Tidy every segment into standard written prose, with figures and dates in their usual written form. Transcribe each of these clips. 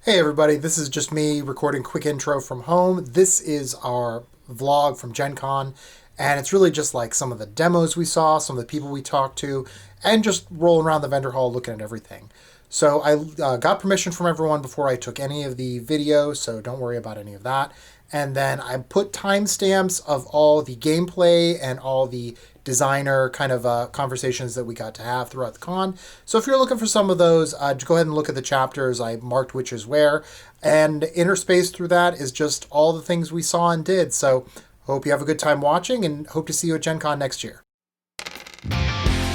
Hey everybody, this is just me recording a quick intro from home. This is our vlog from Gencon, and it's really just like some of the demos we saw, some of the people we talked to, and just rolling around the vendor hall looking at everything. So I got permission from everyone before I took any of the video, so don't worry about any of that. And then I put timestamps of all the gameplay and all the designer kind of conversations that we got to have throughout the con. So if you're looking for some of those, just go ahead and look at the chapters. I marked which is where. And interspaced through that is just all the things we saw and did. So hope you have a good time watching and hope to see you at Gen Con next year.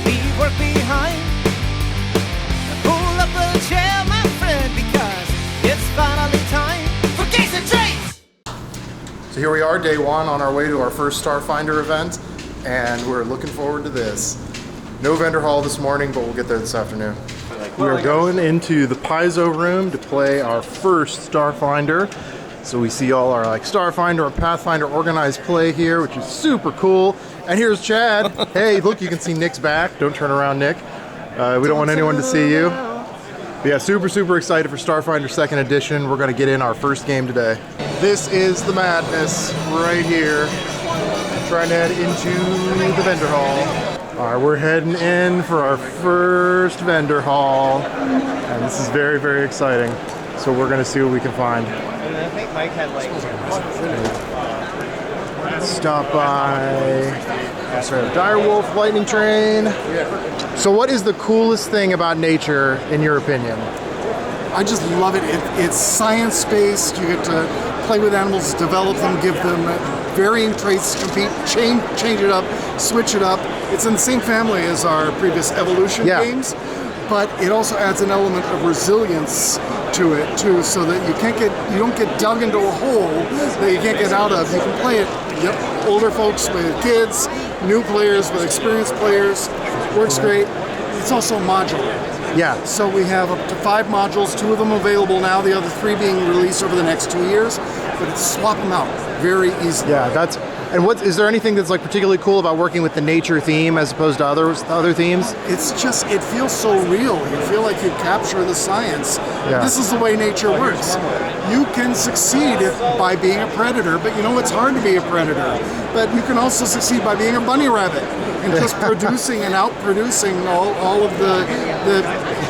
Leave work behind. Pull up a chair, my friend, because it's finally time for games and trades. So here we are, day one, on our way to our first Starfinder event. And we're looking forward to this. No vendor hall this morning, but we'll get there this afternoon. We are going into the Paizo room to play our first Starfinder. So we see all our Starfinder and Pathfinder organized play here, which is super cool. And here's Chad. Hey, look, you can see Nick's back. Don't turn around, Nick. We don't want anyone to see you. But yeah, super excited for Starfinder 2nd Edition. We're gonna get in our first game today. This is the madness right here. Trying to head into the vendor hall. All right, we're heading in for our first vendor hall. And this is very exciting. So we're gonna see what we can find. I think Mike had Stop by Direwolf Lightning Train. So what is the coolest thing about nature, in your opinion? I just love it. It's science-based. You get to play with animals, develop them, give them varying traits, compete, change it up, switch it up. It's in the same family as our previous evolution games, but it also adds an element of resilience to it too, so that you don't get dug into a hole that you can't get out of. You can play it. Yep, older folks with kids, new players with experienced players. Works great. It's also modular. Yeah. So we have up to 5 modules, 2 of them available now, the other 3 being released over the next 2 years. But it's swap them out very easily. Yeah, and is there anything that's particularly cool about working with the nature theme as opposed to other themes? It's just, it feels so real. You feel like you capture the science. Yeah. This is the way nature works. You can succeed by being a predator, but it's hard to be a predator. But you can also succeed by being a bunny rabbit and just producing and outproducing all of the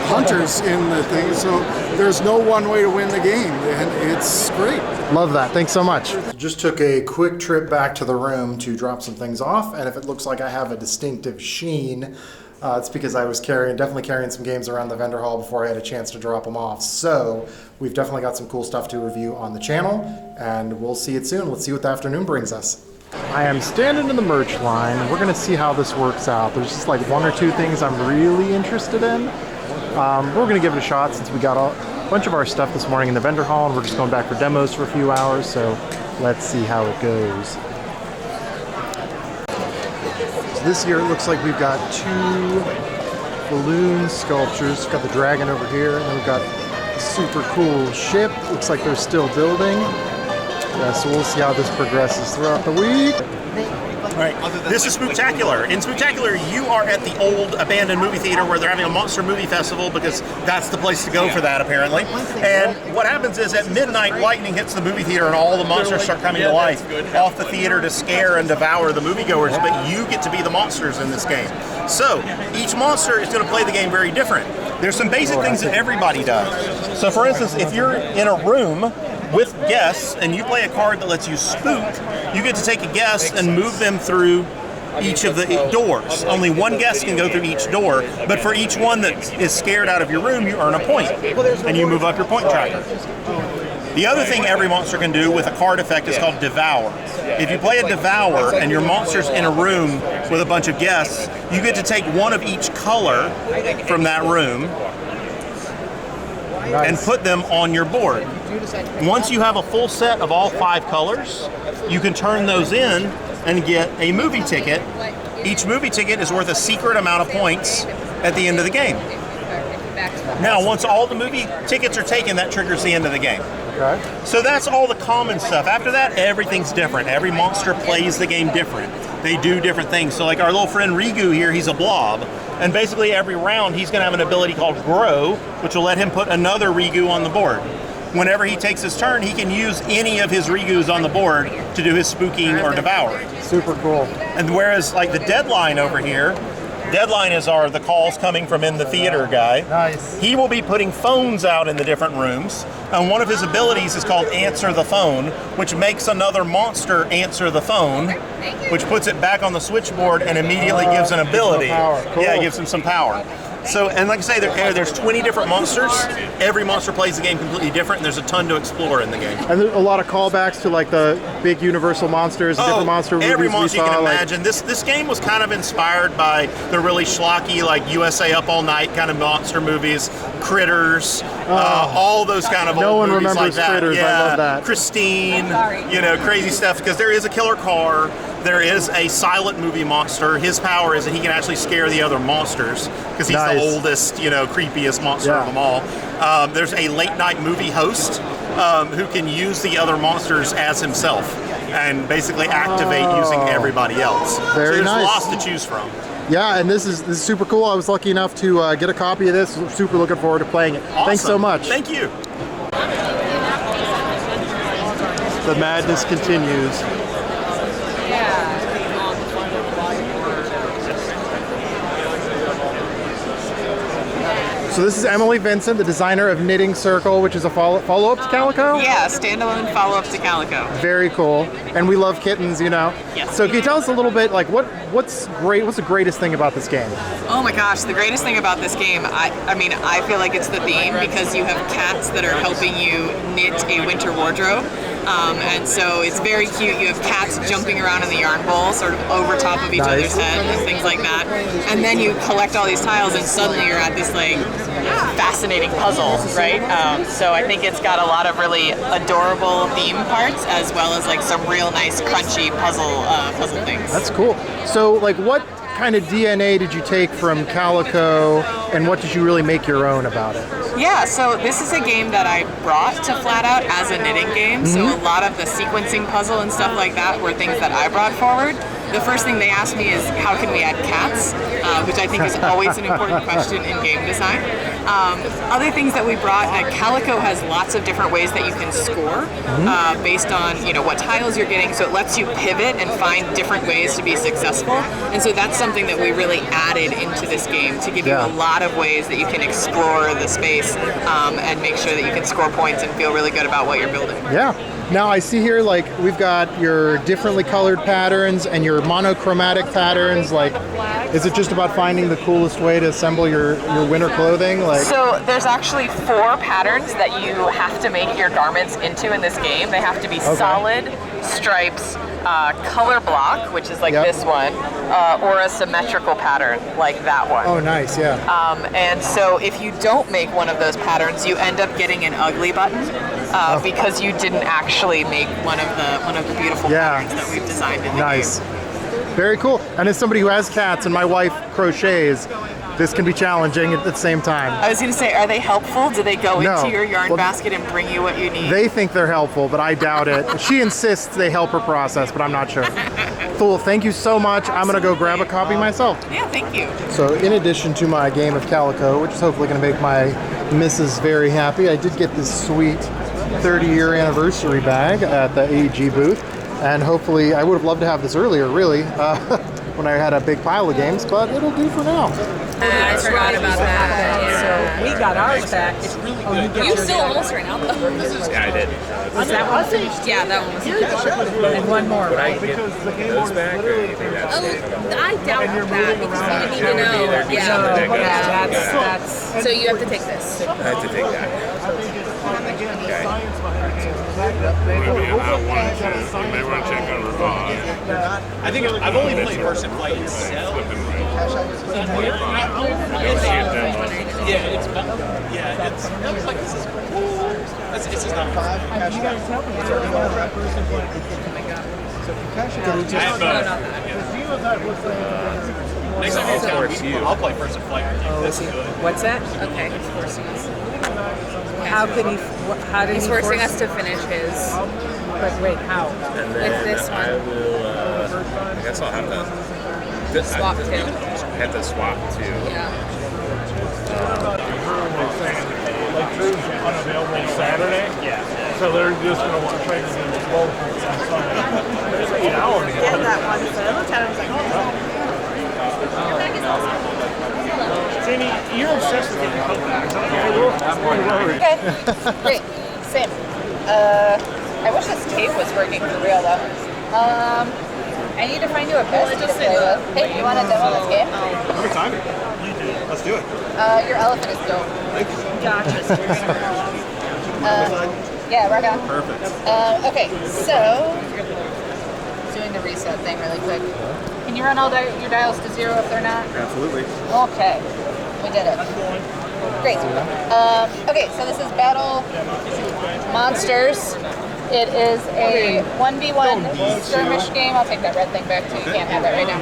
hunters in the thing. So there's no one way to win the game, and it's great. Love that. Thanks so much. Just took a quick trip back to the room to drop some things off, and if it looks like I have a distinctive sheen, it's because I was definitely carrying some games around the vendor hall before I had a chance to drop them off. So we've definitely got some cool stuff to review on the channel, and we'll see it soon. Let's see what the afternoon brings us. I am standing in the merch line. We're going to see how this works out. There's just 1 or 2 things I'm really interested in. We're going to give it a shot since we got a bunch of our stuff this morning in the vendor hall, and we're just going back for demos for a few hours, so let's see how it goes. So this year it looks like we've got 2 balloon sculptures. We've got the dragon over here, and then we've got a super cool ship. Looks like they're still building. So we'll see how this progresses throughout the week. All right, this is Spooktacular. In Spooktacular, you are at the old abandoned movie theater where they're having a monster movie festival because that's the place to go for that, apparently. And what happens is at midnight, lightning hits the movie theater and all the monsters start coming to life off the theater to scare and devour the moviegoers, but you get to be the monsters in this game. So each monster is going to play the game very different. There's some basic things that everybody does. So for instance, if you're in a room with guests and you play a card that lets you spook, you get to take a guest and move them through each of the doors. Only one guest can go through each door, but for each one that is scared out of your room, you earn a point, and you move up your point tracker. The other thing every monster can do with a card effect is called Devour. If you play a Devour and your monster's in a room with a bunch of guests, you get to take one of each color from that room and put them on your board. Once you have a full set of all 5 colors, you can turn those in and get a movie ticket. Each movie ticket is worth a secret amount of points at the end of the game. Now, once all the movie tickets are taken, that triggers the end of the game. Okay. So that's all the common stuff. After that, everything's different. Every monster plays the game different. They do different things. So like our little friend Rigu here, he's a blob. And basically every round, he's going to have an ability called Grow, which will let him put another Rigu on the board. whenever he takes his turn, he can use any of his Rigus on the board to do his spooking or devouring. Super cool. And whereas like the Deadline over here, Deadline is the calls coming from in the theater guy. Nice. He will be putting phones out in the different rooms, and one of his abilities is called Answer the Phone, which makes another monster answer the phone, which puts it back on the switchboard and immediately gives an ability. Cool. Yeah, it gives him some power. So, and like I say, there's 20 different monsters. Every monster plays the game completely different, and there's a ton to explore in the game. And there's a lot of callbacks to like the big Universal monsters, different monster movies every monster we you saw. can imagine. This game was kind of inspired by the really schlocky, like USA Up All Night kind of monster movies, Critters, all those kind of No old one movies remembers like that. Critters, I Yeah, love that. Christine, crazy stuff. Because there is a killer car. There is a silent movie monster. His power is that he can actually scare the other monsters because he's Nice. the oldest, creepiest monster of them all. There's a late night movie host who can use the other monsters as himself and basically activate using everybody else. Very so there's nice. lots to choose from. Yeah, and this is super cool. I was lucky enough to get a copy of this. Super looking forward to playing it. Awesome. Thanks so much. Thank you. The madness continues. So this is Emily Vincent, the designer of Knitting Circle, which is a follow-up to Calico? Yeah, standalone follow-up to Calico. Very cool. And we love kittens, Yes. So can you tell us a little bit, like, what's great? What's the greatest thing about this game? Oh my gosh, the greatest thing about this game, I feel like it's the theme because you have cats that are helping you knit a winter wardrobe. And so it's very cute. You have cats jumping around in the yarn bowl, sort of over top of each other's head and things like that. And then you collect all these tiles and suddenly you're at this like fascinating puzzle, right? So I think it's got a lot of really adorable theme parts as well as like some real nice crunchy puzzle things. That's cool. So, like, what kind of DNA did you take from Calico, and what did you really make your own about it? Yeah, so this is a game that I brought to Flat Out as a knitting game. So a lot of the sequencing puzzle and stuff like that were things that I brought forward. The first thing they asked me is how can we add cats, which I think is always an important question in game design. Other things that we brought, Calico has lots of different ways that you can score based on what tiles you're getting. So it lets you pivot and find different ways to be successful. And so that's something that we really added into this game to give you a lot of ways that you can explore the space and make sure that you can score points and feel really good about what you're building. Yeah. Now I see here, like, we've got your differently colored patterns and your monochromatic patterns. Like, is it just about finding the coolest way to assemble your winter clothing? Like, so there's actually 4 patterns that you have to make your garments into in this game. They have to be solid, stripes, color block, which is like this one, or a symmetrical pattern like that one. oh, nice, yeah. And so if you don't make one of those patterns, you end up getting an ugly button because you didn't actually make one of the beautiful patterns that we've designed in the Nice. game. Very cool. And as somebody who has cats and my wife crochets, this can be challenging at the same time. I was going to say, are they helpful? Do they go No. into your yarn Well, basket and bring you what you need? They think they're helpful, but I doubt it. She insists they help her process, but I'm not sure. Cool, thank you so much. I'm gonna go grab a copy myself. Yeah, thank you. So in addition to my game of Calico, which is hopefully gonna make my missus very happy, I did get this sweet 30-year anniversary bag at the AEG booth. And hopefully, I would have loved to have this earlier, really, when I had a big pile of games, but it'll do for now. I forgot about that. So we got ours back. You still almost ran out though. Yeah, I did. Was that one finished? Yeah, that one was finished. And one more, Would I right? get those back, or do you think that's I doubt that because we need to know. Yeah. That's So you have to take this. I have to take that. I think I've only played Versus Flight itself. That was like, this is cool. It's just not fun. You guys help me. Next time you're in town, I'll play Versus Flight with you. This is good. What's that? Okay, he's forcing us. How could he? How did He's he forcing force- us to finish his. But wait, how? And With then this one. I will, I guess I'll have to Swap two. Have to swap two. Yeah. unavailable Saturday. Yeah. So they're just going to want to try to do both on Sunday. It's 8 hours. Get that one. So I looked at it, I was like, Jamie, you're obsessed with getting coat bags. Okay, great. Same. I wish this tape was working for real though. I need to find you a bestie to play with. Hey, you want to demo this game? Every time. You do. Let's do it. Your elephant is dope. gotcha. Yeah, right on. Perfect. Okay, so doing the reset thing really quick. Can you run all your dials to 0 if they're not? Absolutely. Okay, we did it. Great. Okay, so this is Battle Monsters. It is a 1v1 skirmish game. I'll take that red thing back too. You can't have that right now.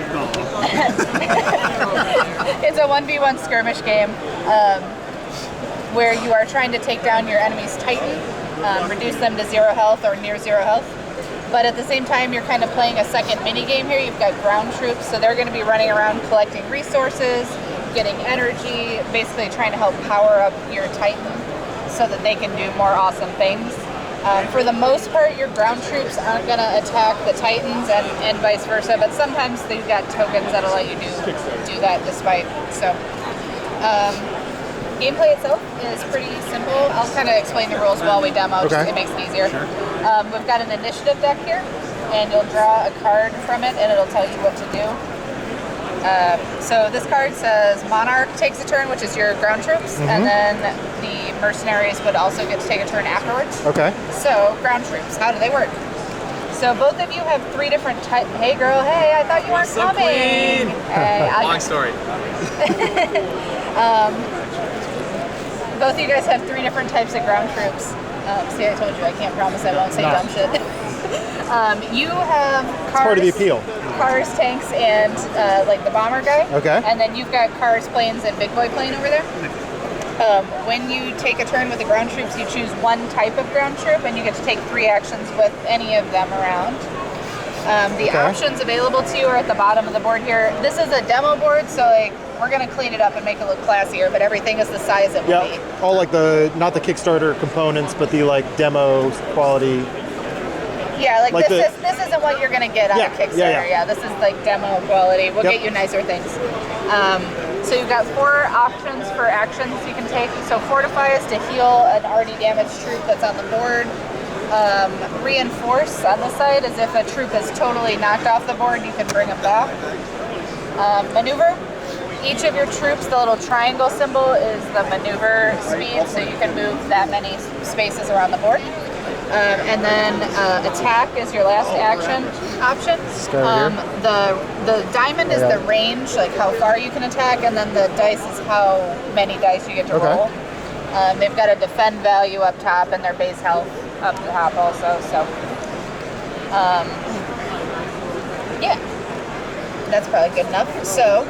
It's a 1v1 skirmish game where you are trying to take down your enemy's Titan, reduce them to 0 health or near 0 health. But at the same time, you're kind of playing a second mini game here. You've got ground troops, so they're going to be running around collecting resources, getting energy, basically trying to help power up your Titan so that they can do more awesome things. For the most part, your ground troops aren't going to attack the Titans and vice versa, but sometimes they've got tokens that'll let you do that despite. So, gameplay itself is pretty simple. I'll kind of explain the rules while we demo, just it makes it easier. We've got an initiative deck here, and you'll draw a card from it, and it'll tell you what to do. So this card says Monarch takes a turn, which is your ground troops, and then the mercenaries would also get to take a turn afterwards. Okay. So ground troops, how do they work? So both of you have 3 different types. Hey girl, hey, I thought you weren't coming. Hey, Long story. Both of you guys have 3 different types of ground troops. See, I told you I can't promise I won't say dumb shit. You have cars, Part of the appeal. cars, tanks, and like the bomber guy. Okay. And then you've got cars, planes, and big boy plane over there. When you take a turn with the ground troops, you choose one type of ground troop, and you get to take 3 actions with any of them around. The options available to you are at the bottom of the board here. This is a demo board, so like we're gonna clean it up and make it look classier, but everything is the size it will be. All like not the Kickstarter components, but the like demo quality. Yeah, like this isn't what you're gonna get on a Kickstarter. Yeah, this is like demo quality. We'll get you nicer things. So you've got 4 options for actions you can take. So Fortify is to heal an already damaged troop that's on the board. Reinforce on this side is if a troop is totally knocked off the board, you can bring them back. Maneuver. Each of your troops, the little triangle symbol is the maneuver speed, so you can move that many spaces around the board. And then attack is your last action option. The diamond is the range, like how far you can attack, and then the dice is how many dice you get to roll. They've got a defend value up top and their base health up the top also. So, yeah, that's probably good enough. So,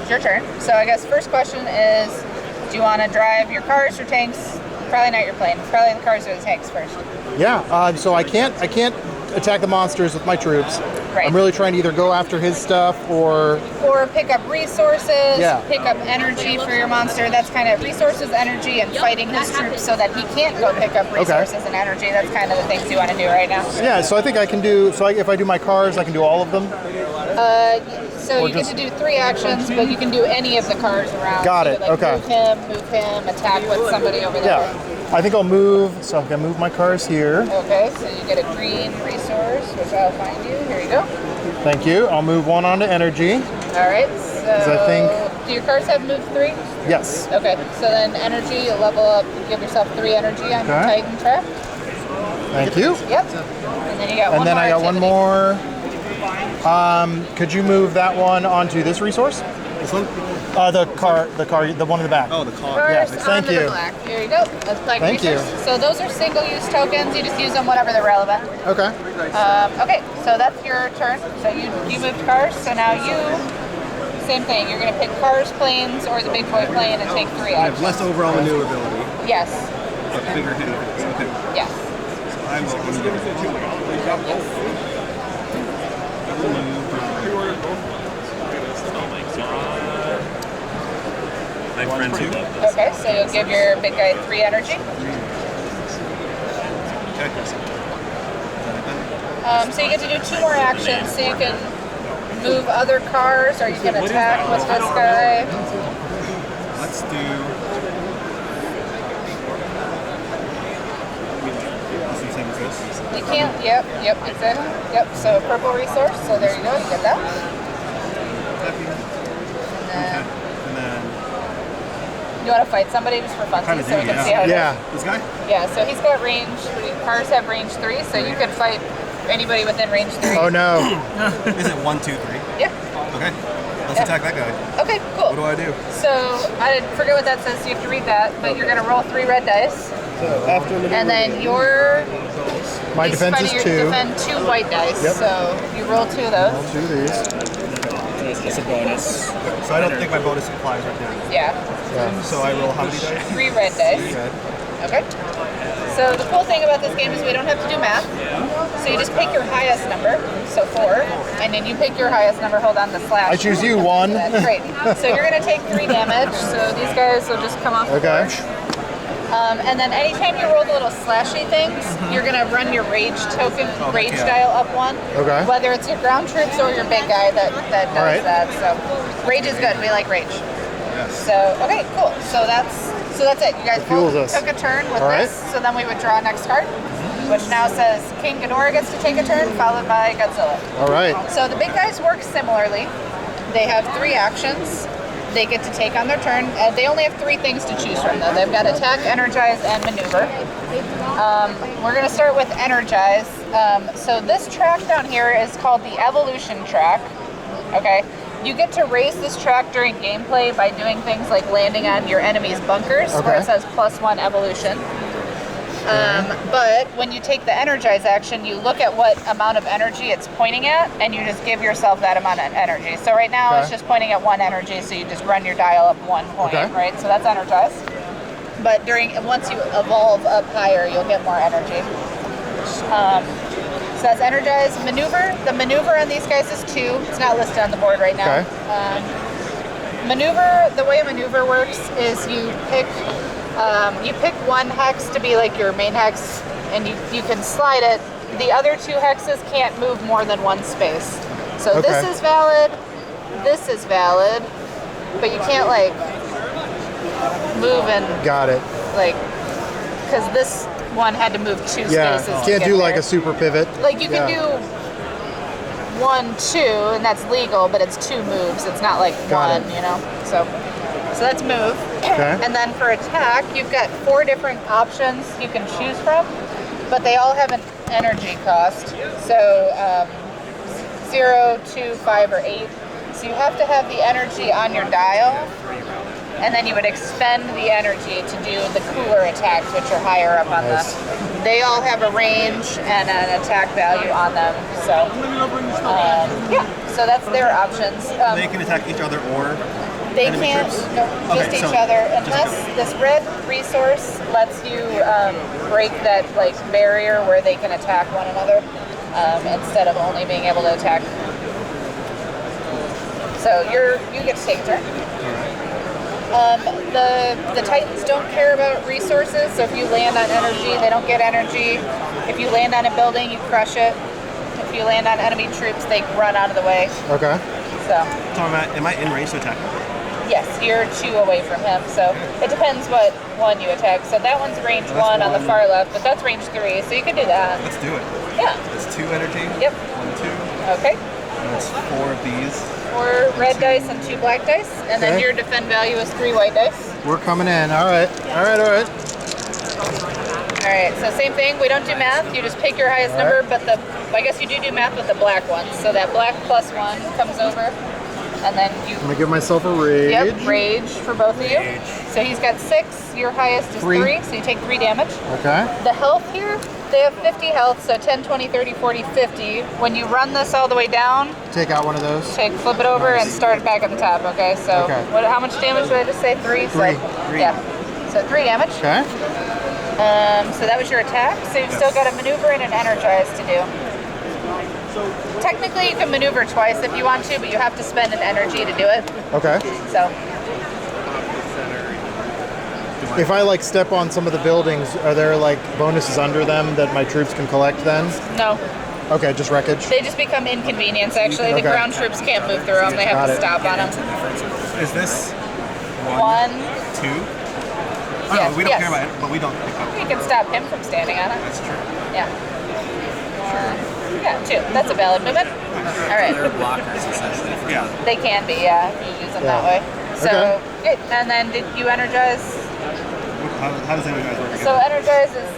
it's your turn. So I guess first question is, do you want to drive your cars or tanks? Probably not your plane. Probably the cars or the tanks first. Yeah. So I can't attack the monsters with my troops. Right. I'm really trying to either go after his stuff or pick up resources, pick up energy for your monster. That's kind of resources, energy, and fighting his troops so that he can't go pick up resources and energy. That's kind of the things you want to do right now. Yeah, so I think I can do, if I do my cars, I can do all of them? So you get to do 3 actions, but you can do any of the cars around. Got it, Move him, attack with somebody over there. Yeah, I think I'll move, so I'm going to move my cars here. Okay, so you get a green resource, which I'll find you. Here you go. Thank you. I'll move 1 onto energy. All right, so do your cars have move 3? Yes. Okay, so then energy, you'll level up, give yourself 3 energy on your Titan trap. Thank you. Yep. And then you got one more. And then I got one more. Could you move that one onto this resource? This one? The car, the one in the back. Oh, the car. First, yeah, thank you. The black. Here you go. That's black Thank resource. you. So those are single-use tokens. You just use them whenever they're relevant. Okay. Okay, so that's your turn. So you moved cars. So now same thing. You're going to pick cars, planes, or the big boy plane and take 3 actions. I have less overall maneuverability. Yes. But bigger hit. Okay. Yes. So I'm going to give it 2. I will move. My friend too. Okay, so you'll give your big guy 3 energy. So you get to do 2 more actions, so you can move other cars, or you can attack with this guy. Let's do. You can't, yep, exactly. Yep, so purple resource, so there you go, you get that. And then You want to fight somebody just for fun, so we can see how it Yeah. is? this guy? Yeah, so he's got range, cars have range 3, so you can fight anybody within range 3. Oh no. Is it 1, 2, 3? Yeah. Okay. Let's attack that guy. Okay, cool. What do I do? So, I forget what that says, so you have to read that, but you're going to roll 3 red dice. And then your... My defense is 2. Defend 2 white dice, Yep. so you roll 2 of those. I'll do these. It's a bonus. So I don't think my bonus applies right now. Yeah. So I roll how many dice? 3 red dice. Okay. So the cool thing about this game is we don't have to do math. So you just pick your highest number, so 4, and then you pick your highest number, hold on the slash. I choose you, 1. That's great. So you're going to take 3 damage, so these guys will just come off the Okay. board. And then anytime you roll the little slashy things, you're going to run your rage token, rage dial up 1. Okay. Whether it's your ground troops or your big guy that does All right. that. So rage is good. We like rage. So, okay, cool. So that's it. You guys fuels both us. took a turn with All right. this. So then we would draw next card, which now says King Ghidorah gets to take a turn, followed by Godzilla. All right. So the big guys work similarly. They have 3 actions. They get to take on their turn. They only have 3 things to choose from, though. They've got attack, energize, and maneuver. We're going to start with energize. So this track down here is called the evolution track. Okay. You get to raise this track during gameplay by doing things like landing on your enemy's bunkers, where it says +1 evolution. But when you take the energize action, you look at what amount of energy it's pointing at, and you just give yourself that amount of energy. So right now it's just pointing at 1 energy, so you just run your dial up 1 point, right? So that's energize. But once you evolve up higher, you'll get more energy. So that's energize. Maneuver. The maneuver on these guys is 2. It's not listed on the board right now. Maneuver. The way a maneuver works is you pick 1 hex to be like your main hex, and you can slide it. The other 2 hexes can't move more than 1 space. So this is valid. This is valid, but you can't like move and like because this one had to move 2 spaces. You can't do like a super pivot. Like you can do 1, 2, and that's legal, but it's 2 moves. It's not like 1, you know. So that's move. And then for attack, you've got 4 different options you can choose from, but they all have an energy cost. So 0, 2, 5, or 8. So you have to have the energy on your dial, and then you would expend the energy to do the cooler attacks, which are higher up on the... They all have a range and an attack value on them. So, so that's their options. They can attack each other or they can't, no, just each other, unless this red resource lets you break that like barrier where they can attack one another instead of only being able to attack. So you get to take a turn. The Titans don't care about resources, so if you land on energy, they don't get energy. If you land on a building, you crush it. If you land on enemy troops, they run out of the way. Okay. So am I in range to attack? Yes, you're 2 away from him, so it depends what one you attack. So that one's range 1 on the far left, but that's range 3, so you can do that. Let's do it. Yeah. It's 2 energy. Yep. 1, 2. Okay. And that's 4 of these. 4 red dice and 2 black dice, and then your defend value is 3 white dice. We're coming in. All right. All right. All right, so same thing. We don't do math. You just pick your highest number, but I guess you do math with the black ones. So that black +1 comes over, and then you... I'm going to give myself a rage. Yep, rage for both of you. So he's got 6. Your highest is 3, so you take 3 damage. Okay. The health here, they have 50 health, so 10, 20, 30, 40, 50. When you run this all the way down... Take out one of those. Flip it over and start it back at the top, okay? So how much damage did I just say? 3? 3. Yeah, so 3 damage. Okay. So that was your attack. So you've still got a maneuver and an energize to do. Technically, you can maneuver twice if you want to, but you have to spend an energy to do it. Okay. So. If I like step on some of the buildings, are there like bonuses under them that my troops can collect then? No. Okay, just wreckage. They just become inconvenience, actually. The Okay. ground troops can't move through them. They have Got to it. stop on them. Is this One. 2? Oh, Yeah, no, we don't yes. care about it, but we don't pick up. You can stop him from standing on it. That's true. Yeah. Yeah, 2. That's a valid movement. All right. They're blockers, essentially. Yeah. They can be, yeah, if you use them that way. So, good. And then did you energize? How does energize work again? So energize is,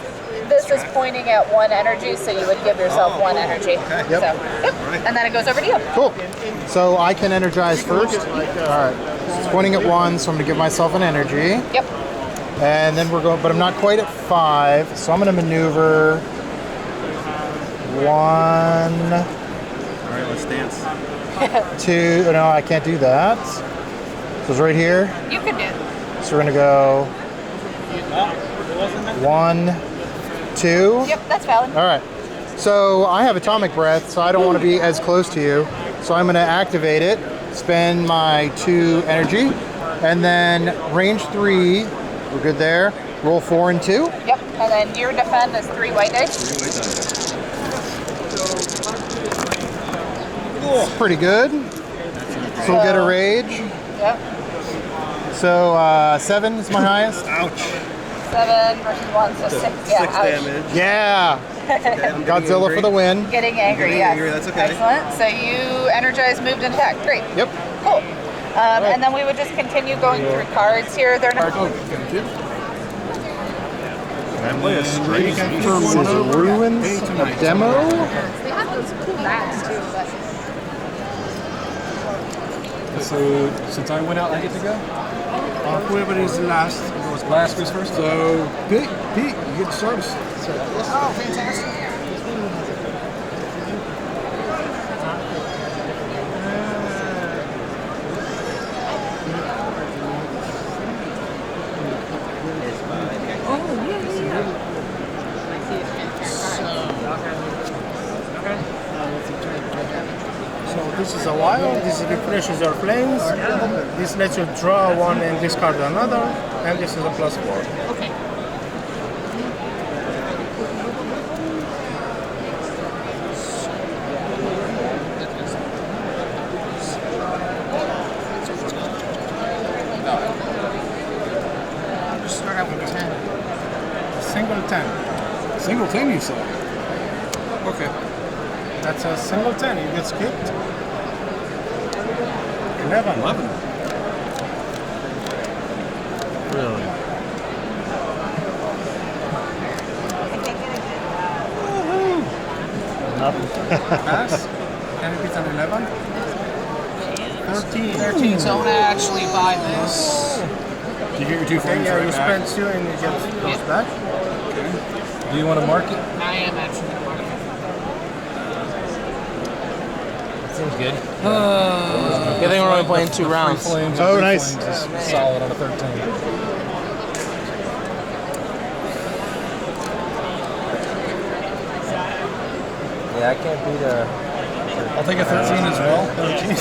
this is pointing at 1 energy, so you would give yourself 1 energy. Yep. So, yep. And then it goes over to you. Cool. So I can energize first. All right. It's pointing at 1, so I'm going to give myself an energy. Yep. And then we're going, but I'm not quite at 5, so I'm going to maneuver 1, All right, let's dance. 2. No, I can't do that. So it's right here. You can do it. So we're going to go 1, 2. Yep, that's valid. All right. So I have atomic breath, so I don't want to be as close to you. So I'm going to activate it, spend my 2 energy, and then range 3. We're good there. Roll 4 and 2. Yep. And then your defend is 3 white dice. Pretty good. So we'll get a rage. Yep. So 7 is my highest. Ouch. 7 versus 1, so 6. Yeah. 6 ouch. damage. Yeah. I'm Godzilla for the win. Getting angry, Getting yes. angry, that's okay. Excellent. So you energize, moved, and attack. Great. Yep. Cool. And then we would just continue going through cards here. They're not. Play a straight. This is Ruins of Demo. They have those cool maps too. So since I went out, I get to go? Whoever is last. Last goes first? So, Pete, you get to start us. Oh, fantastic. So this is a wild, this refreshes your flames, this lets you draw 1 and discard another, and this is a +4. Okay. Just start out with 10. A single 10. Single 10, you say? Okay. That's a single 10, you get skipped. 11. Really? Pass. Can you beat an 11? 13, so I'm gonna actually buy this. You get your 2 flames Yeah, right you back. spend 2 and you get those back. Do you want to mark it? I am actually gonna buy it. Seems good. Good thing we're only playing 2 rounds. Flames Oh, and nice. flames is solid on a 13. Yeah, I can't beat a. I'll take a 13 as well. 13.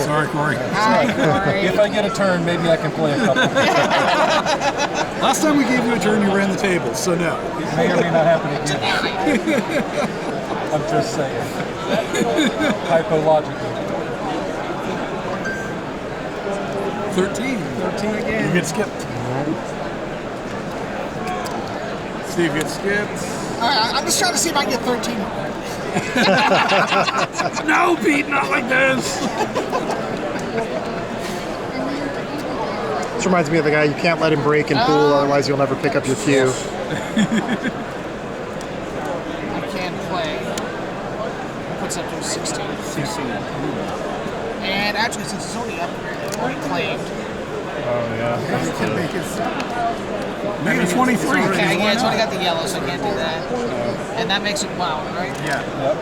Sorry, Corey. If I get a turn, maybe I can play a couple. Last time we gave you a turn, you ran the table, so no. It may or may not happen again. I'm just saying. Hypologically. 13. 13 again. You get skipped. Steve gets skipped. Alright, I'm just trying to see if I can get 13. No, Pete, not like this. This reminds me of the guy, you can't let him break in pool, otherwise you'll never pick up your cue. I can play. Puts up to 16. And actually, since it's only up here, it's already claimed. Oh, yeah. You can make it. Maybe 23. Okay, yeah, it's only got the yellow, so I can't do that. And that makes it wild, right? Yeah.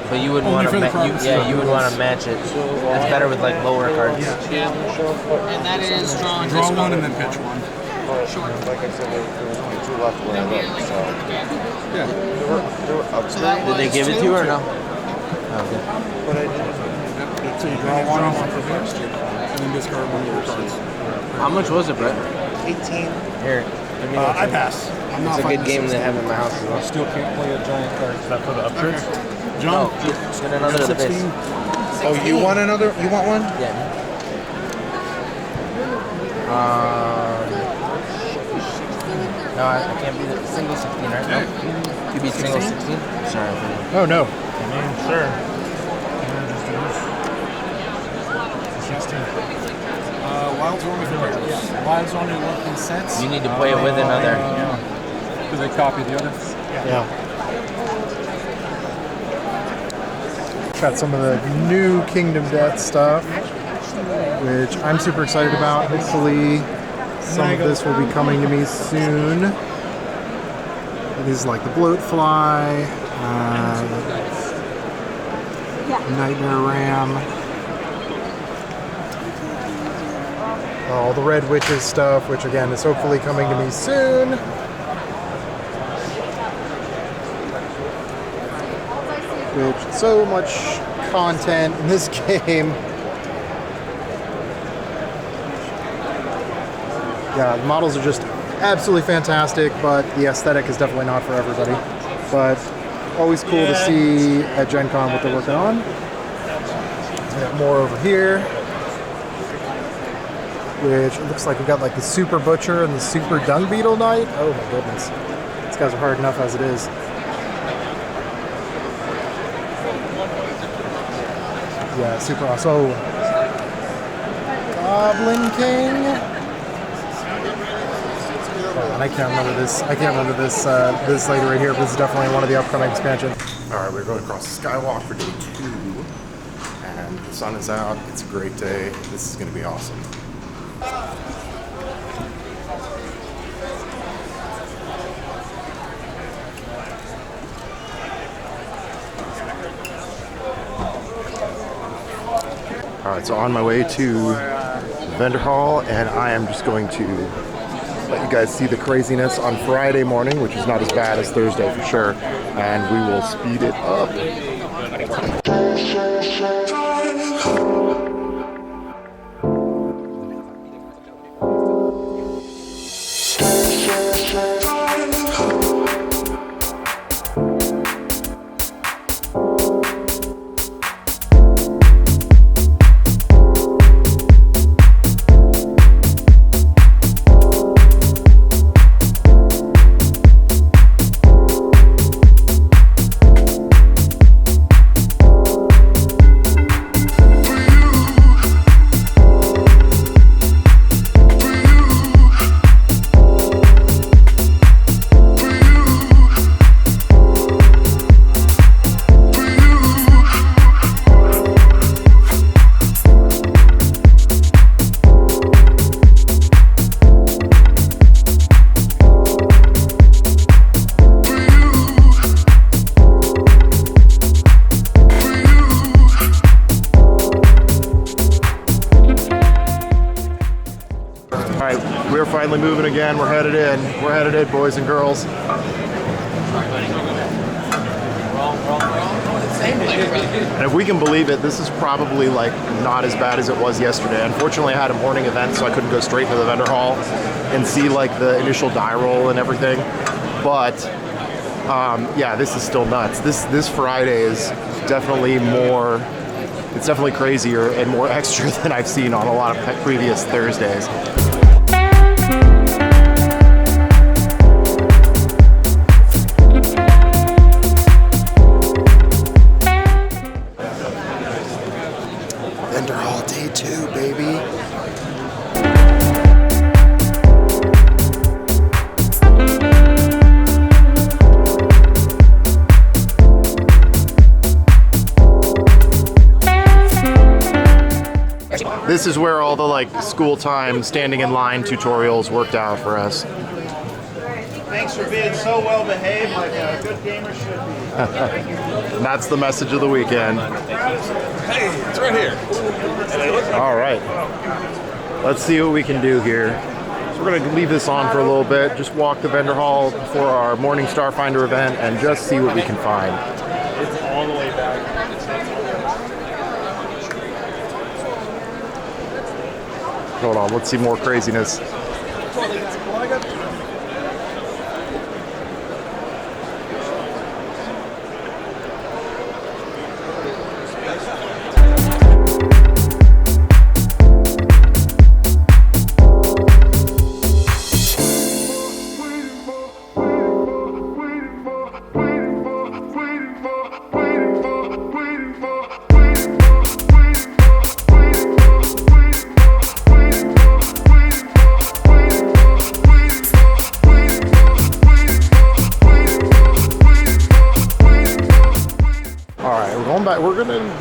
But you wouldn't Only want for the to. province. You would want to match it. It's better with like lower cards. Yeah. And that is drawing Draw this one and then pitch one. Short. Like I said, there was only 2 left when I Then looked, like so. again. Yeah. So that Did they was give it to you or no? Okay. But I didn't. So you draw one for first, and then discard one of your cards. How much was it, Brett? 18. Here. I pass. It's a good game to have in my house as well. Still can't play a giant card. Is that for the upgrades? John? Oh, get another of this. Oh, you want another? You want one? Yeah. No, I can't be the single 16, right? No. You be single 16? Sorry. Oh, no. I mean, sure. 16. Wild's only for yeah. Wild's only working sets. You need to play it with another. Do they copy the other? Yeah. Got some of the new Kingdom Death stuff, which I'm super excited about. Hopefully, some of this will be coming to me soon. It is like the Bloatfly, Nightmare Ram, all the Red Witches stuff, which again is hopefully coming to me soon. Which so much content in this game. Yeah, the models are just absolutely fantastic, but the aesthetic is definitely not for everybody. But always cool to see at Gencon what they're working on. We got more over here, which it looks like we got like the Super Butcher and the Super Dung Beetle Knight. Oh my goodness, these guys are hard enough as it is. Yeah, super awesome. Oh, Goblin King. Oh, and I can't remember this. I can't remember this this lady right here, but this is definitely one of the upcoming expansions. All right, we're going across the skywalk for day 2, and the sun is out. It's a great day. This is going to be awesome. All right, so on my way to the vendor hall, and I am just going to let you guys see the craziness on Friday morning, which is not as bad as Thursday for sure, and we will speed it up. We're finally moving again. We're headed in. We're headed in, boys and girls. And if we can believe it, this is probably like not as bad as it was yesterday. Unfortunately, I had a morning event, so I couldn't go straight to the vendor hall and see like the initial die roll and everything. But yeah, this is still nuts. This Friday is definitely more. It's definitely crazier and more extra than I've seen on a lot of previous Thursdays. Vendor hall day 2, baby. This is where all the like school time standing in line tutorials worked out for us. Thanks for being so well behaved like a good gamer should be. And that's the message of the weekend. Hey, it's right here. All right. Let's see what we can do here. So we're going to leave this on for a little bit, just walk the vendor hall for our morning Starfinder event and just see what we can find. It's all the way back. Hold on, let's see more craziness.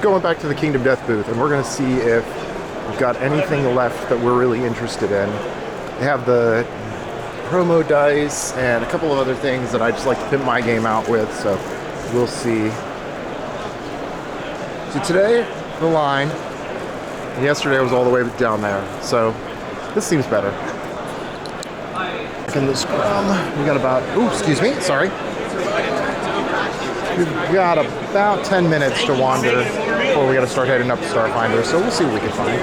Going back to the Kingdom Death booth, and we're going to see if we've got anything left that we're really interested in. They have the promo dice and a couple of other things that I just like to pimp my game out with, so we'll see. So today, the line, and yesterday was all the way down there, so this seems better. In the scrum, we got about, excuse me, sorry. We've got about 10 minutes to wander before we got to start heading up to Starfinder, so we'll see what we can find.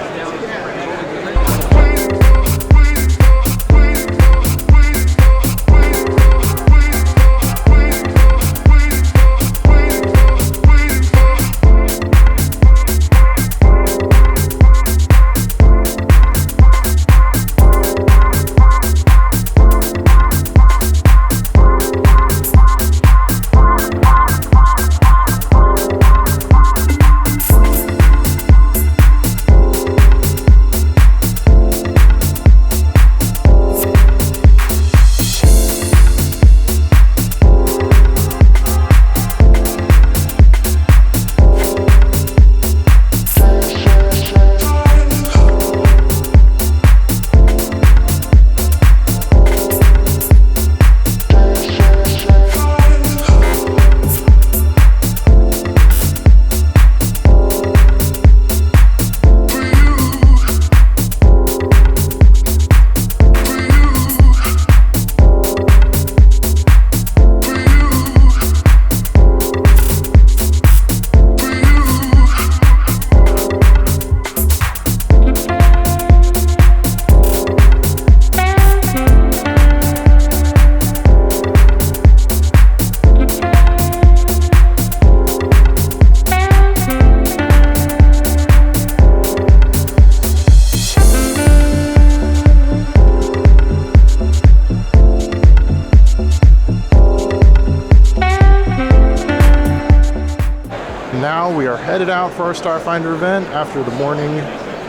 Now we are headed out for our Starfinder event after the morning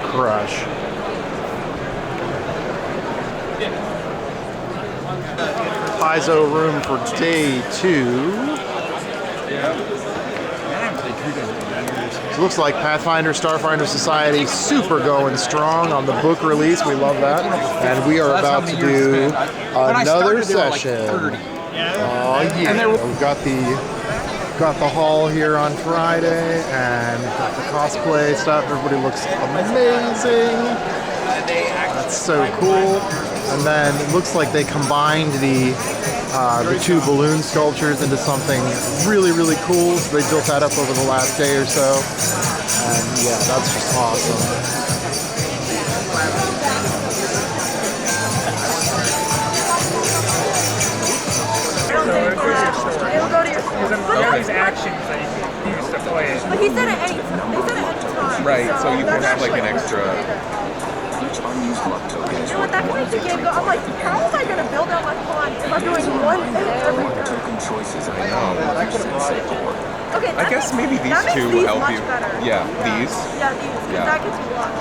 crush. Paizo room for day 2. So it looks like Pathfinder, Starfinder Society, super going strong on the book release. We love that. And we are about to do another session. Oh yeah. We've got the hall here on Friday, and got the cosplay stuff. Everybody looks amazing. That's so cool. And then it looks like they combined the two balloon sculptures into something really, really cool. So they built that up over the last day or so. And yeah, that's just awesome. It'll go to your phone. These actions that you can use to play it. But he said it any time. Right, so you can have like an extra. You know what, that makes the game go. I'm like, how am I going to build out my pawn if I'm doing one thing every turn? I know. Okay, I guess maybe these two will help you. Better. Yeah, these? Yeah, these. Because that gets blocked.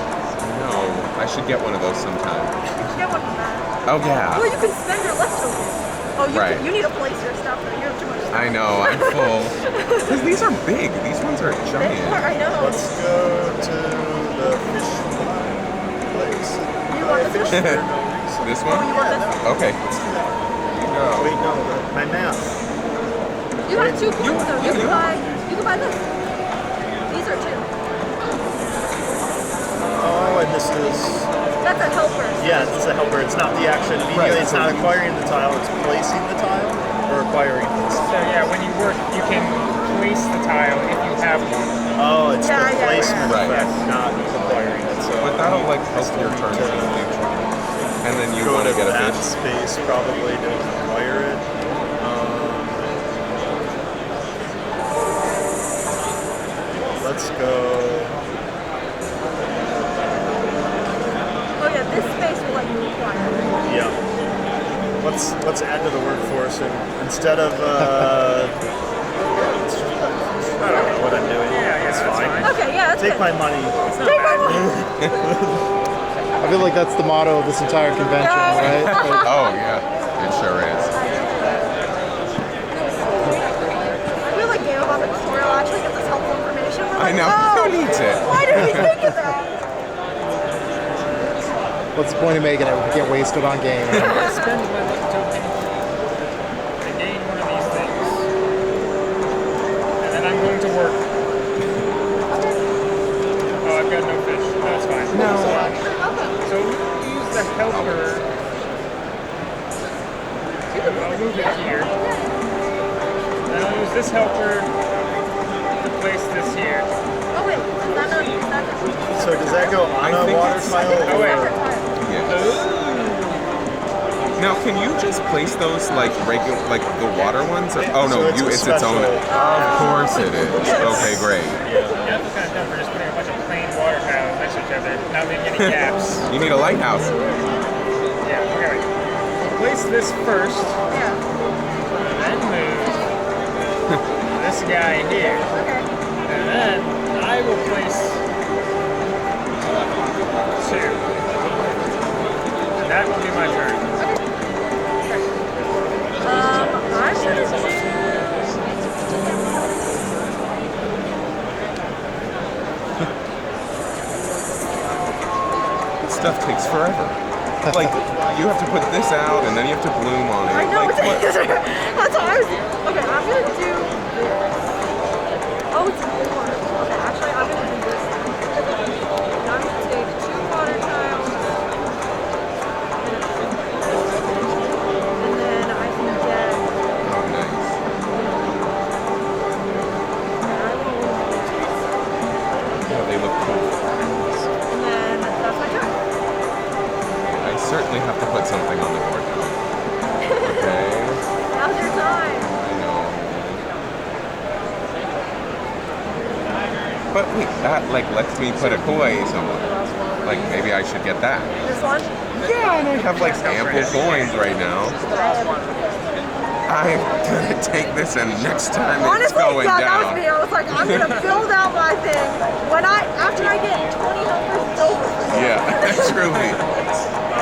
No, I should get one of those sometime. You should get one from that. Oh, yeah. Or you can spend your leftovers. Oh, you need to place your stuff. You have too much stuff. I know, I'm full. Because these are big. These ones are giant. I know. Let's go to the fish place. You want the fish? This one? You want this? Okay. No. Wait, no. My math. You have 2 points though. You can buy this. These are 2. Oh, and this is... That's a helper. Yeah, it's a helper. It's not the action immediately. Right, it's not acquiring the tile, it's placing the tile or acquiring this. So yeah, when you work, you can place the tile if you have one. Oh, it's the placement Right. effect, not acquiring it. So but that'll like help your turns in the future. And then you go want to get a that fish. space probably to acquire it. Let's go. Oh yeah, this space will let you acquire. Yeah. Let's add to the workforce, and instead of I don't know what I'm doing. Yeah, it's fine. Okay, yeah, that's Take good. my money. Take my money. I feel like that's the motto of this entire convention, right? Like, Oh yeah, it sure is. I feel like Game about the tutorial actually gives us helpful information. We're I like, know. oh, Who needs it? why did we think of that? what's the point of making it? We get wasted on games. Spend my luck token to gain one of these things. And then I'm going to work. Oh, I've got no fish. That's fine. No. So use the helper. I'll move it here. Then I'll use this helper to place this here. Oh wait, is that not? So does that go on a water tile? Oh wait. Now, can you just place those like regular, like the water ones? Or, oh no, So it's its own. Of course it is. Okay, great. Yeah, that's kind of dumb. We're just putting a bunch of plain water tiles next to each other, not leaving any gaps. You need a lighthouse. Yeah, okay. Place this first. Yeah. Then move this guy here. Okay. And then I will place two. And that will be my turn. I'm gonna do. This stuff takes forever. Like, you have to put this out, and then you have to bloom on it. I know, Like, it's what? that's what I was. Okay, I'm gonna do this. Oh, it's more. Okay, actually, I'm gonna do this. I'm gonna take 2 water tiles. And then I can get. Oh, nice. Oh, they look cool. And then that's my turn. I certainly have to put something on the board now. Okay. Now's your time. I know. But wait, that like lets me put a koi somewhere. Like maybe I should get that. This one? Yeah, and I have like ample coins right now. I'm gonna take this, and next time it's Honestly, going yeah, that was down. me. I was like, I'm gonna build out my thing. After I get 20 helpers, it's over. Yeah, truly.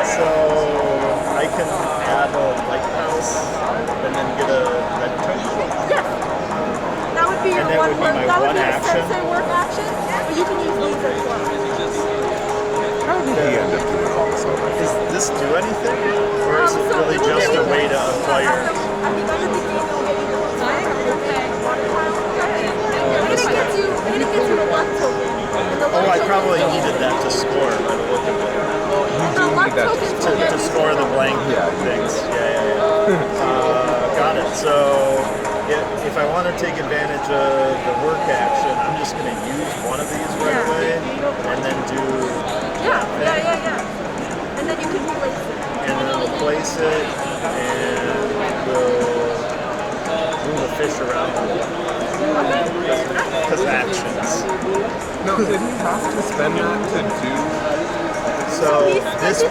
So I can add a lighthouse and then get a red token. Yes. That would be your And that one would be work. my That would one be your action. sensei work action, but you can use these as well. How did he end up doing all this already? Does this do anything? Or is it really just a way to acquire? At the end of the game, you'll get either water tile. And it gets you the luck token. And the Oh, luck I token probably is needed that to score by the look of it. You do need that To score the blank things. Yeah. Got it. So if I want to take advantage of the work action, I'm just going to use one of these right away and then do. Yeah. And then you can place it. And then we'll place it and we'll move the fish around. Because actions. No, did he have to spend that to do? So these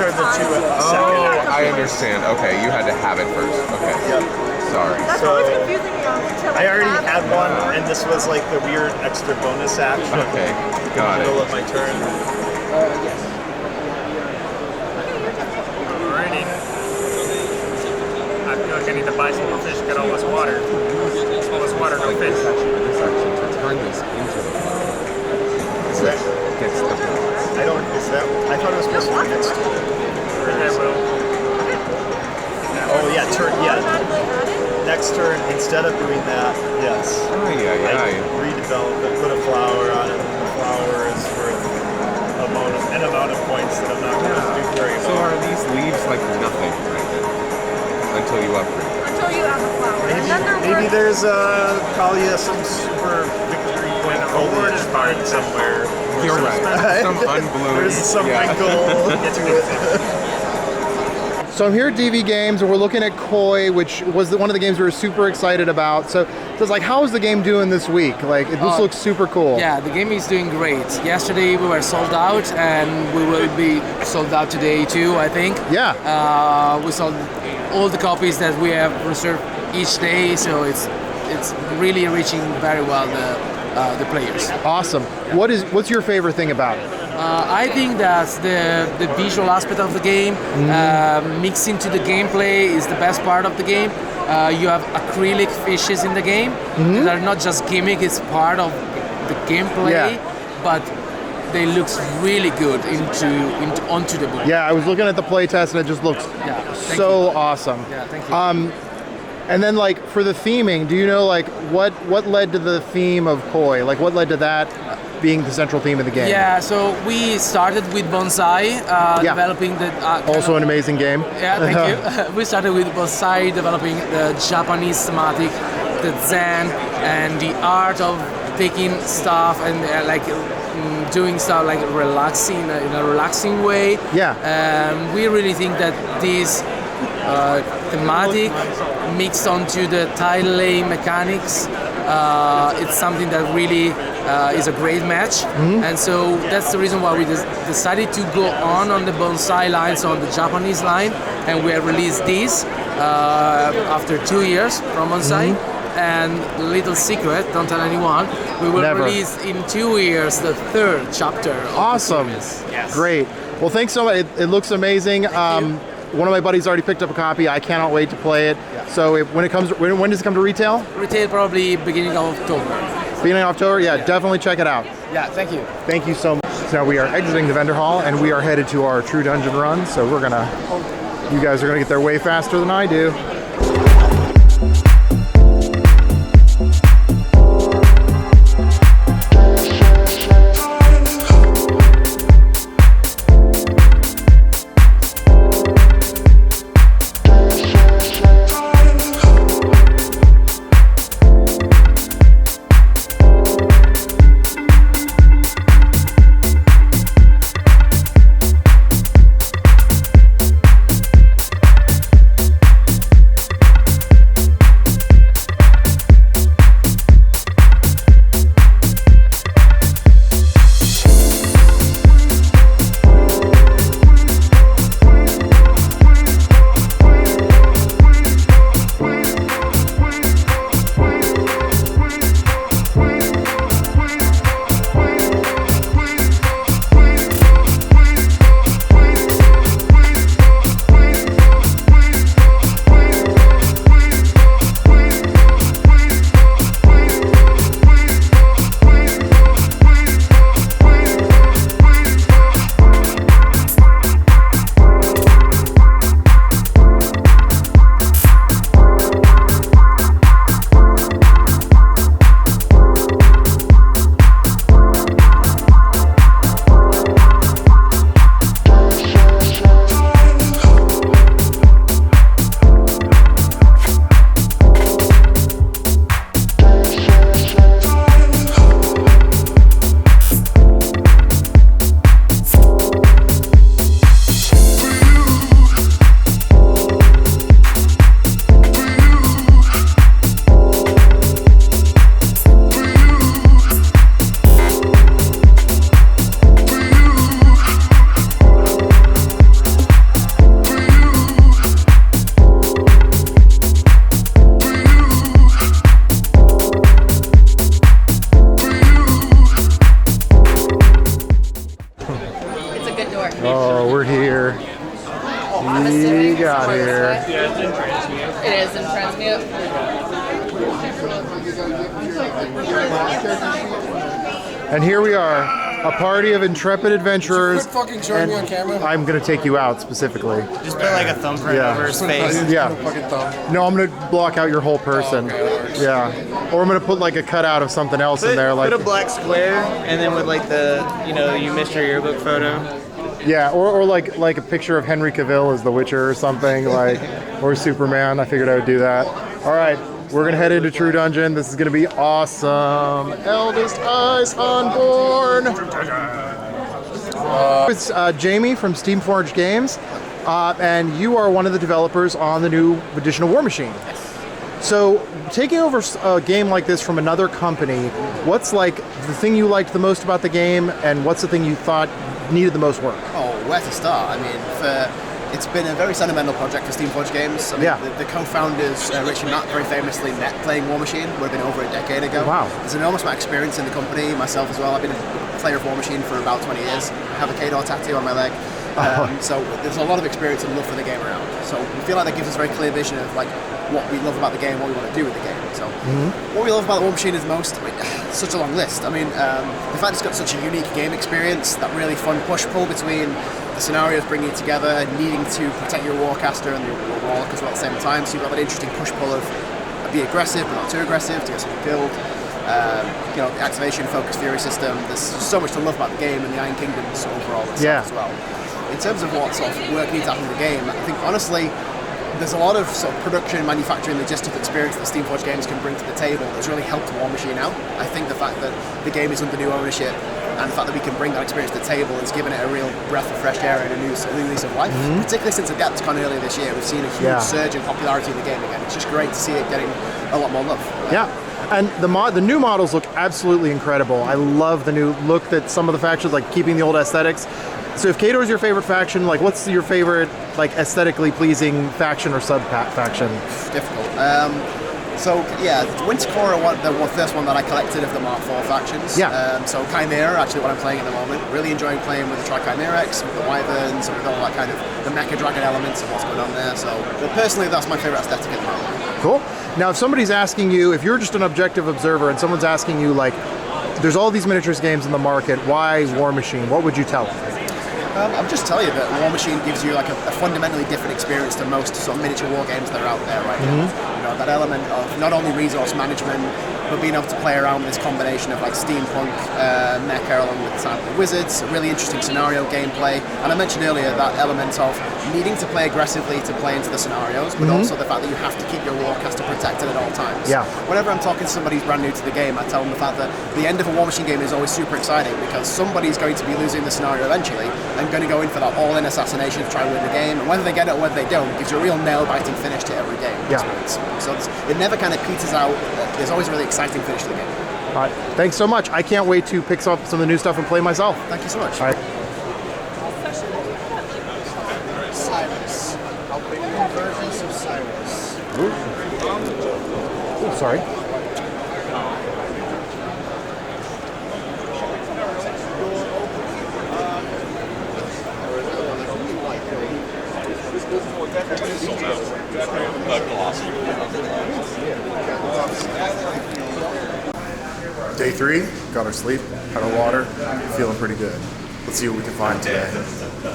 are the two second Oh, actions. I understand. Okay, you had to have it first. Okay. Yep. Sorry. That's always confusing me until I already had one, and this was like the weird extra bonus action. Okay, got in the middle it. of my turn. Alrighty. I feel like I need to buy some more fish, get all this water. All this water, no fish. This action to turn this into the Is that? gets the I don't. Is that? I thought it was supposed to be next turn. I will. Oh yeah, turn. Yeah. Next turn, instead of doing that, yes. I redevelop it, put a flower on it, and the flower is worth an amount of points that I'm not going to do very So well. are these leaves like nothing right now? Until you upgrade? Until you have a flower. And then they're Maybe worth there's probably some super victory point foliage card somewhere. You're right. Some unbloomed. There's some yeah. wrinkle to it. So I'm here at DV Games, and we're looking at Koi, which was one of the games we were super excited about. So it's like, how is the game doing this week? Like, this looks super cool. Yeah, the game is doing great. Yesterday we were sold out, and we will be sold out today too, I think. Yeah. We sold all the copies that we have reserved each day, so it's really reaching very well the players. Awesome. Yeah. What's your favorite thing about it? I think that the visual aspect of the game, mixed into the gameplay, is the best part of the game. You have acrylic fishes in the game. They're not just gimmick, it's part of the gameplay, but they look really good onto the board. Yeah, I was looking at the playtest and it just looks so awesome. Yeah, thank you. And then, like, for the theming, do you know, like, what led to the theme of Koi? Like, what led to that being the central theme of the game? Yeah, so we started with Bonsai, developing the... also an amazing game. Yeah, thank you. We started with Bonsai, developing the Japanese thematic, the Zen, and the art of taking stuff and doing stuff like relaxing in a relaxing way. Yeah. We really think that this thematic mixed onto the tile lay mechanics, it's something that really is a great match. And so that's the reason why we decided to go on the Bonsai line, so on the Japanese line, and we have released this after 2 years from Bonsai. And little secret, don't tell anyone, we will release in 2 years the third chapter of awesome. The series. Yes. Great. Well, thanks so much. It looks amazing. One of my buddies already picked up a copy. I cannot wait to play it. Yeah. So when does it come to retail? Retail probably beginning of October. Beginning of October? Yeah, definitely check it out. Yeah, thank you. Thank you so much. So now we are exiting the vendor hall and we are headed to our True Dungeon run. So you guys are gonna get there way faster than I do. got here? It is in transmute. And here we are, a party of intrepid adventurers. Quit fucking showing me on camera. I'm gonna take you out specifically. Just put like a thumbprint over his face. Yeah. No, I'm gonna block out your whole person. Yeah. Or I'm gonna put like a cutout of something else in there. Like put a black square, and then with like the, you missed your yearbook photo. Yeah, or like a picture of Henry Cavill as The Witcher or something, like, or Superman. I figured I would do that. All right, we're gonna head into True Dungeon. This is gonna be awesome. Eldest Ice Unborn. It's Jamie from Steamforged Games, and you are one of the developers on the new edition of Warmachine. So, taking over a game like this from another company, what's like the thing you liked the most about the game, and what's the thing you thought needed the most work? Oh, where to start? I mean, it's been a very sentimental project for Steamforged Games. I mean, the co-founders, Rich and Matt, very famously met playing Warmachine. Would have been over a decade ago. Wow. There's an enormous amount of experience in the company, myself as well. I've been a player of Warmachine for about 20 years. I have a Kador tattoo on my leg. So there's a lot of experience and love for the game around. So we feel like that gives us a very clear vision of like what we love about the game, what we want to do with the game. So what we love about Warmachine is most, I mean, such a long list. I mean, the fact it's got such a unique game experience, that really fun push-pull between the scenarios bringing it together, needing to protect your warcaster and your warlock as well at the same time. So you've got that interesting push-pull of be aggressive but not too aggressive to get something killed. You know, the activation, focus, fury system. There's just so much to love about the game and the Iron Kingdoms overall itself as well. In terms of what sort of work needs to happen in the game, I think honestly, there's a lot of sort of production, manufacturing, logistical experience that Steamforged Games can bring to the table that's really helped Warmachine out. I think the fact that the game is under new ownership and the fact that we can bring that experience to the table has given it a real breath of fresh air and a new lease of life. Particularly since the Gatsby earlier this year, we've seen a huge surge in popularity in the game again. It's just great to see it getting a lot more love. Yeah. And the new models look absolutely incredible. I love the new look that some of the factions, like keeping the old aesthetics. So if Kador is your favorite faction, like what's your favorite like aesthetically pleasing faction or sub-faction? Difficult. So yeah, Wintercore are the first one that I collected of the Mark IV factions. Yeah. So Chimera, actually what I'm playing at the moment. Really enjoying playing with the Tri-Chimerex, with the Wyverns, and with all that kind of the Mecha Dragon elements of what's going on there. So personally, that's my favorite aesthetic at the moment. Cool. Now, if somebody's asking you, if you're just an objective observer and someone's asking you like, there's all these miniatures games in the market, why Warmachine? What would you tell them? I'll just tell you that Warmachine gives you like a fundamentally different experience to most sort of miniature war games that are out there right now. You know, that element of not only resource management, but being able to play around with this combination of like steampunk mecha along with the wizards, really interesting scenario gameplay, and I mentioned earlier that element of needing to play aggressively to play into the scenarios, but also the fact that you have to keep your warcaster protected at all times. Yeah. Whenever I'm talking to somebody who's brand new to the game, I tell them the fact that the end of a Warmachine game is always super exciting because somebody's going to be losing the scenario eventually and going to go in for that all-in assassination to try and win the game, and whether they get it or whether they don't, it gives you a real nail-biting finish to every game. Yeah. So it never kind of peters out. There's always a really exciting finish to the game. All right. Thanks so much. I can't wait to pick up some of the new stuff and play myself. Thank you so much. All right. Cyrus. Albanian versions of Cyrus. Ooh, sorry. Day 3, got our sleep, had our water, feeling pretty good. Let's see what we can find today.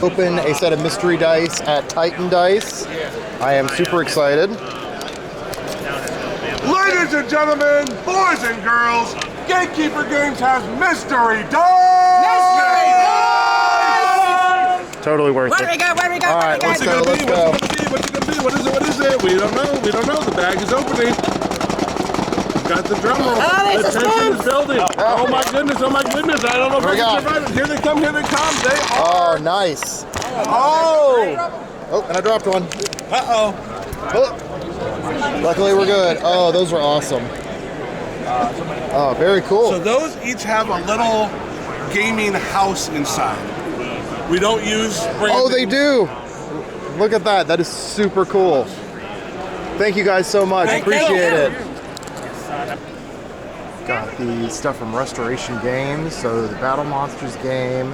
Open a set of mystery dice at Titan Dice. I am super excited. Ladies and gentlemen, boys and girls, Gatekeeper Games has Mystery Dice! Mystery Dice! Totally worth it. Where do we go? Where do we go? All right, let's go, let's go. What's it gonna be? What is it? We don't know. The bag is opening. Got the drum roll. Oh, The tension is building. Oh my goodness. I don't know if I can survive it. Here they come. They are. Oh, nice. Oh, and I dropped one. Luckily, we're good. Oh, those were awesome. Oh, very cool. So those each have a little gaming house inside. We don't use... Oh, they do. Look at that. That is super cool. Thank you guys so much. Appreciate it. Got the stuff from Restoration Games. So the Battle Monsters game,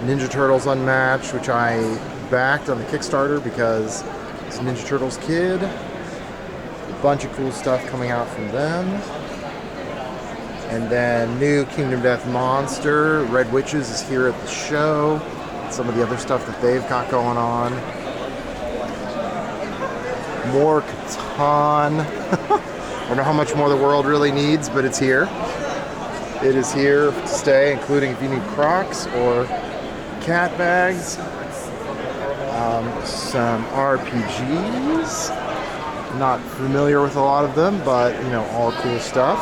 Ninja Turtles Unmatched, which I backed on the Kickstarter because it's a Ninja Turtles kid. A bunch of cool stuff coming out from them. And then new Kingdom Death Monster, Red Witches is here at the show. Some of the other stuff that they've got going on. More Catan. I don't know how much more the world really needs, but it's here. It is here to stay, including if you need Crocs or cat bags. Some RPGs. Not familiar with a lot of them, but you know, all cool stuff.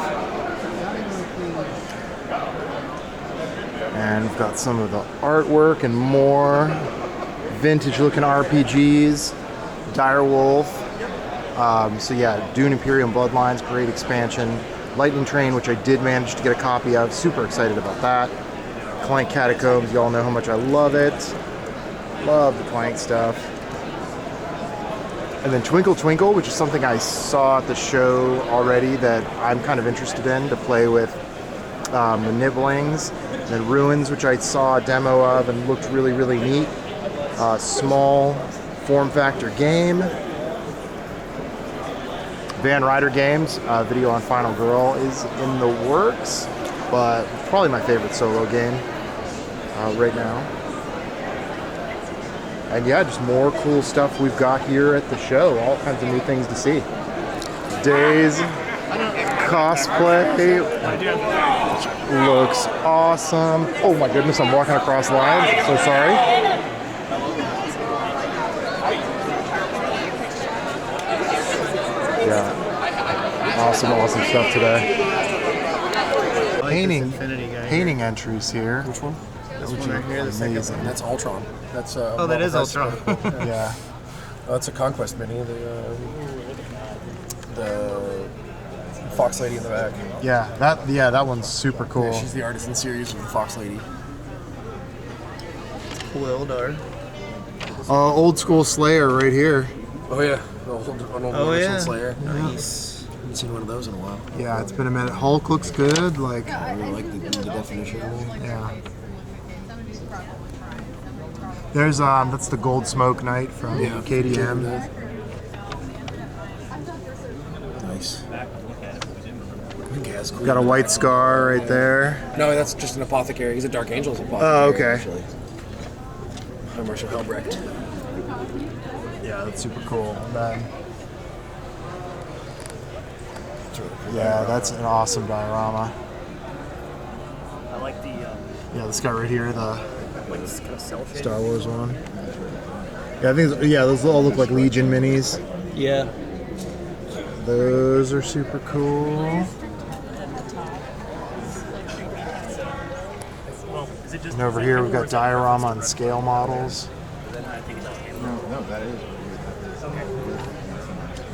And we've got some of the artwork and more vintage looking RPGs, Direwolf. So yeah, Dune Imperium Bloodlines, great expansion. Lightning Train, which I did manage to get a copy of, super excited about that. Clank Catacombs, you all know how much I love it. Love the Clank stuff. And then Twinkle Twinkle, which is something I saw at the show already that I'm kind of interested in to play with the Nibblings. And then Ruins, which I saw a demo of and looked really, really neat. Small form factor game. Van Ryder Games, video on Final Girl is in the works, but probably my favorite solo game right now. And yeah, just more cool stuff we've got here at the show. All kinds of new things to see. Days, cosplay, looks awesome. Oh my goodness, I'm walking across lines, so sorry. Yeah, awesome stuff today. Painting entries here. Which one? This one right here, the amazing. That's Ultron. That's Oh, that is Ultron. Yeah. That's a Conquest mini. The Fox Lady in the back. Yeah, that one's super cool. Yeah, she's the artist in series of the Fox Lady. Cool Eldar. Old school Slayer right here. Oh yeah, an old Slayer. Nice. Haven't seen one of those in a while. Yeah, it's been a minute. Hulk looks good. Like, I really like the definition. Yeah. There's that's the Gold Smoke Knight from KDM. Nice. We've got a White Scar right there. No, that's just an apothecary. He's a Dark Angel's apothecary. Oh, okay. Actually. By Marshall Helbrecht. Yeah, that's super cool. And then, yeah, that's an awesome diorama. I like the Yeah, this guy right here, the like this kind of cell shading. Star Wars one. Yeah, I think those all look like Legion minis. Yeah. Those are super cool. And over here we've got diorama and scale models. No, that is.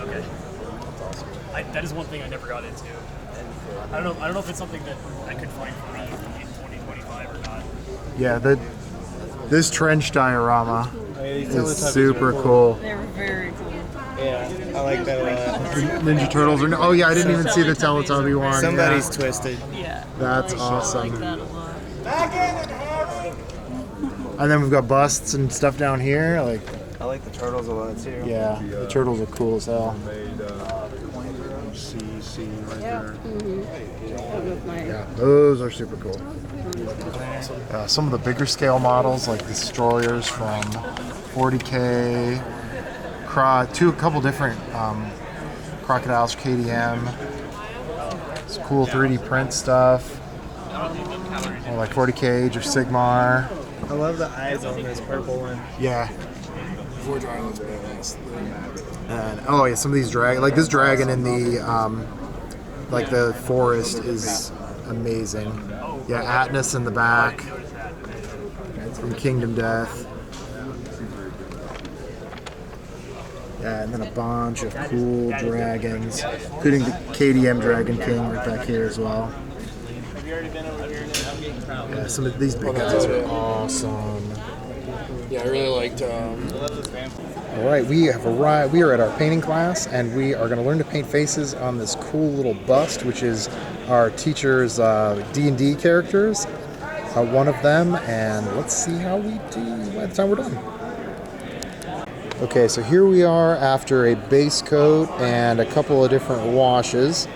Okay. That is one thing I never got into. I don't know if it's something that I could find for me in 2025 or not. Yeah, this trench diorama is super cool. They're very cool. Yeah, I like that a lot. Ninja Turtles are. Oh yeah, I didn't even see the Teletubby one. Somebody's yeah. twisted. Yeah. That's awesome. I like that a lot. And then we've got busts and stuff down here. Like, I like the turtles a lot too. yeah, the turtles are cool as hell. Yeah, those are super cool. Some of the bigger scale models, like Destroyers from 40K, a couple different Crocodiles KDM. It's cool 3D print stuff. Like 40K Age of Sigmar. I love the eyes on this purple one. Yeah. And oh yeah, some of these like this dragon in the like the forest is amazing. Yeah, Atlas in the back from Kingdom Death. Yeah, and then a bunch of cool dragons, including the KDM Dragon King right back here as well. Yeah, some of these big guys are awesome. Yeah, I really liked. All right, we have arrived. We are at our painting class, and we are going to learn to paint faces on this cool little bust, which is our teacher's D&D characters. One of them, and let's see how we do by the time we're done. Okay, so here we are after a base coat and a couple of different washes.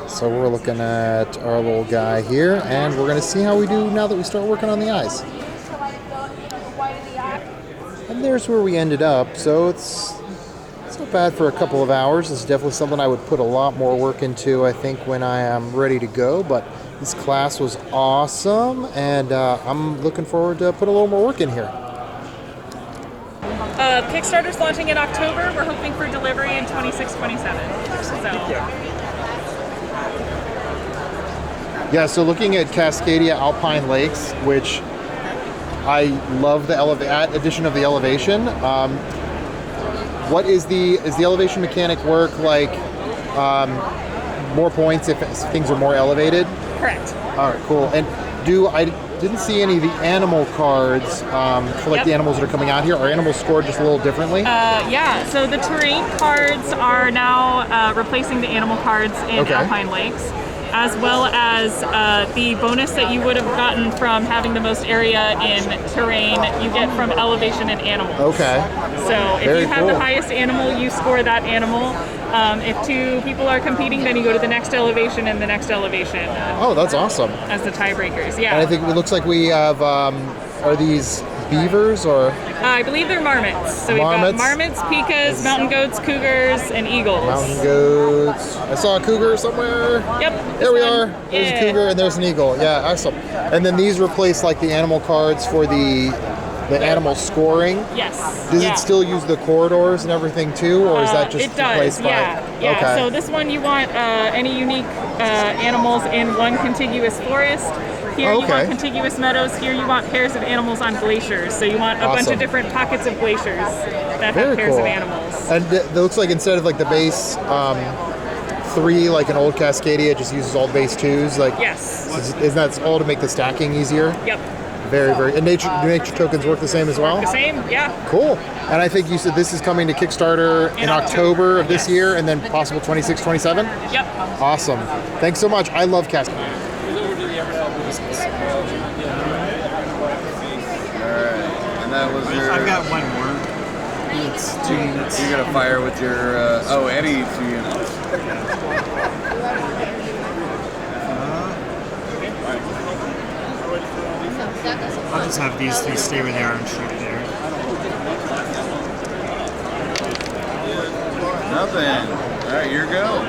So we're looking at our little guy here, and we're going to see how we do now that we start working on the eyes. And there's where we ended up, so it's not bad for a couple of hours. It's definitely something I would put a lot more work into, I think, when I am ready to go, but this class was awesome, and I'm looking forward to put a little more work in here. Kickstarter's launching in October. We're hoping for delivery in 26-27. So. Yeah, so looking at Cascadia Alpine Lakes, which I love the addition of the elevation. What is the elevation mechanic work like? More points if things are more elevated? Correct. All right, cool. And I didn't see any of the animal cards for like the animals that are coming out here. Are animals scored just a little differently? Yeah, so the terrain cards are now replacing the animal cards in Alpine Lakes, as well as the bonus that you would have gotten from having the most area in terrain, you get from elevation and animals. Okay. So if you have the highest animal, you score that animal. If two people are competing, then you go to the next elevation and the next elevation. Oh, that's awesome. As the tiebreakers, yeah. And I think it looks like we have, are these beavers or? I believe they're marmots. So we've got marmots, pikas, mountain goats, cougars, and eagles. Mountain goats. I saw a cougar somewhere. Yep. There we are. There's a cougar and there's an eagle. Yeah, awesome. And then these replace like the animal cards for the animal scoring. Yes. Does it still use the corridors and everything too, or is that just it does, replaced by? Yeah. Okay. So this one you want any unique animals in one contiguous forest. Here you want contiguous meadows. Here you want pairs of animals on glaciers. So you want a bunch of different pockets of glaciers that have pairs of animals. And it looks like instead of like the base 3, like an old Cascadia, just uses all base 2s. Like isn't that all to make the stacking easier? Yep. Very, very. And nature tokens work the same as well? The same, yeah. Cool. And I think you said this is coming to Kickstarter in October of this year, and then possible 26, 27? Yep. Awesome. Thanks so much. I love Cascadia. Alright, and that was your... I've got one more. It's 2 units. You're gonna fire with your, Eddie 2 units. I'll just have these 3 stay where they are and shoot there. Nothing. Alright, your go.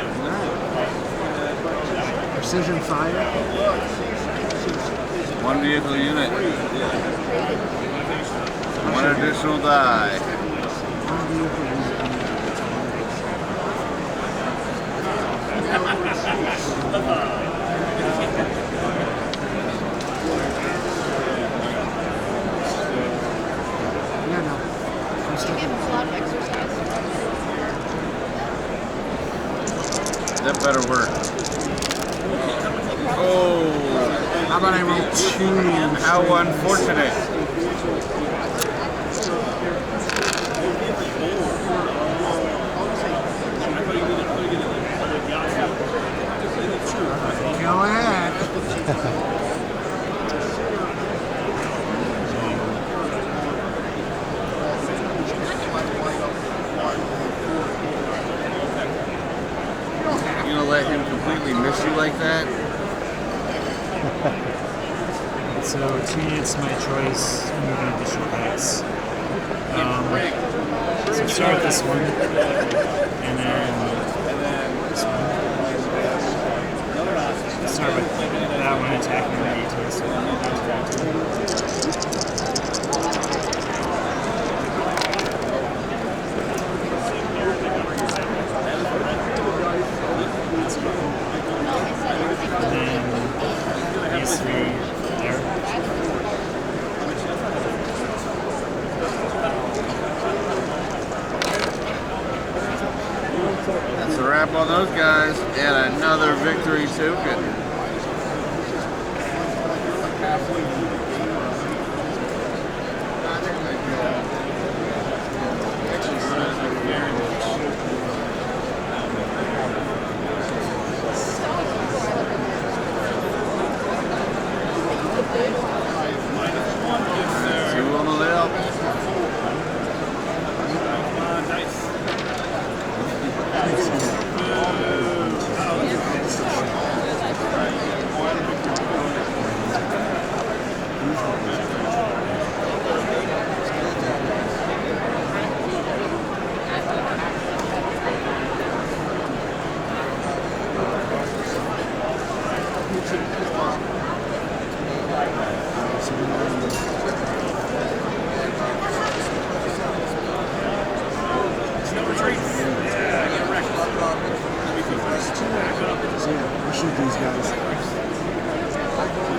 Precision fire. 1 vehicle unit. 1 additional die. That better work. Oh. How about I roll 2? How unfortunate. Go ahead. You gonna let him completely miss you like that? So 2 units, my choice, moving additional packs. So start with this one, and then this one. Start with that one attacking the details. And then these 3 there. That's a wrap on those guys, and another victory token.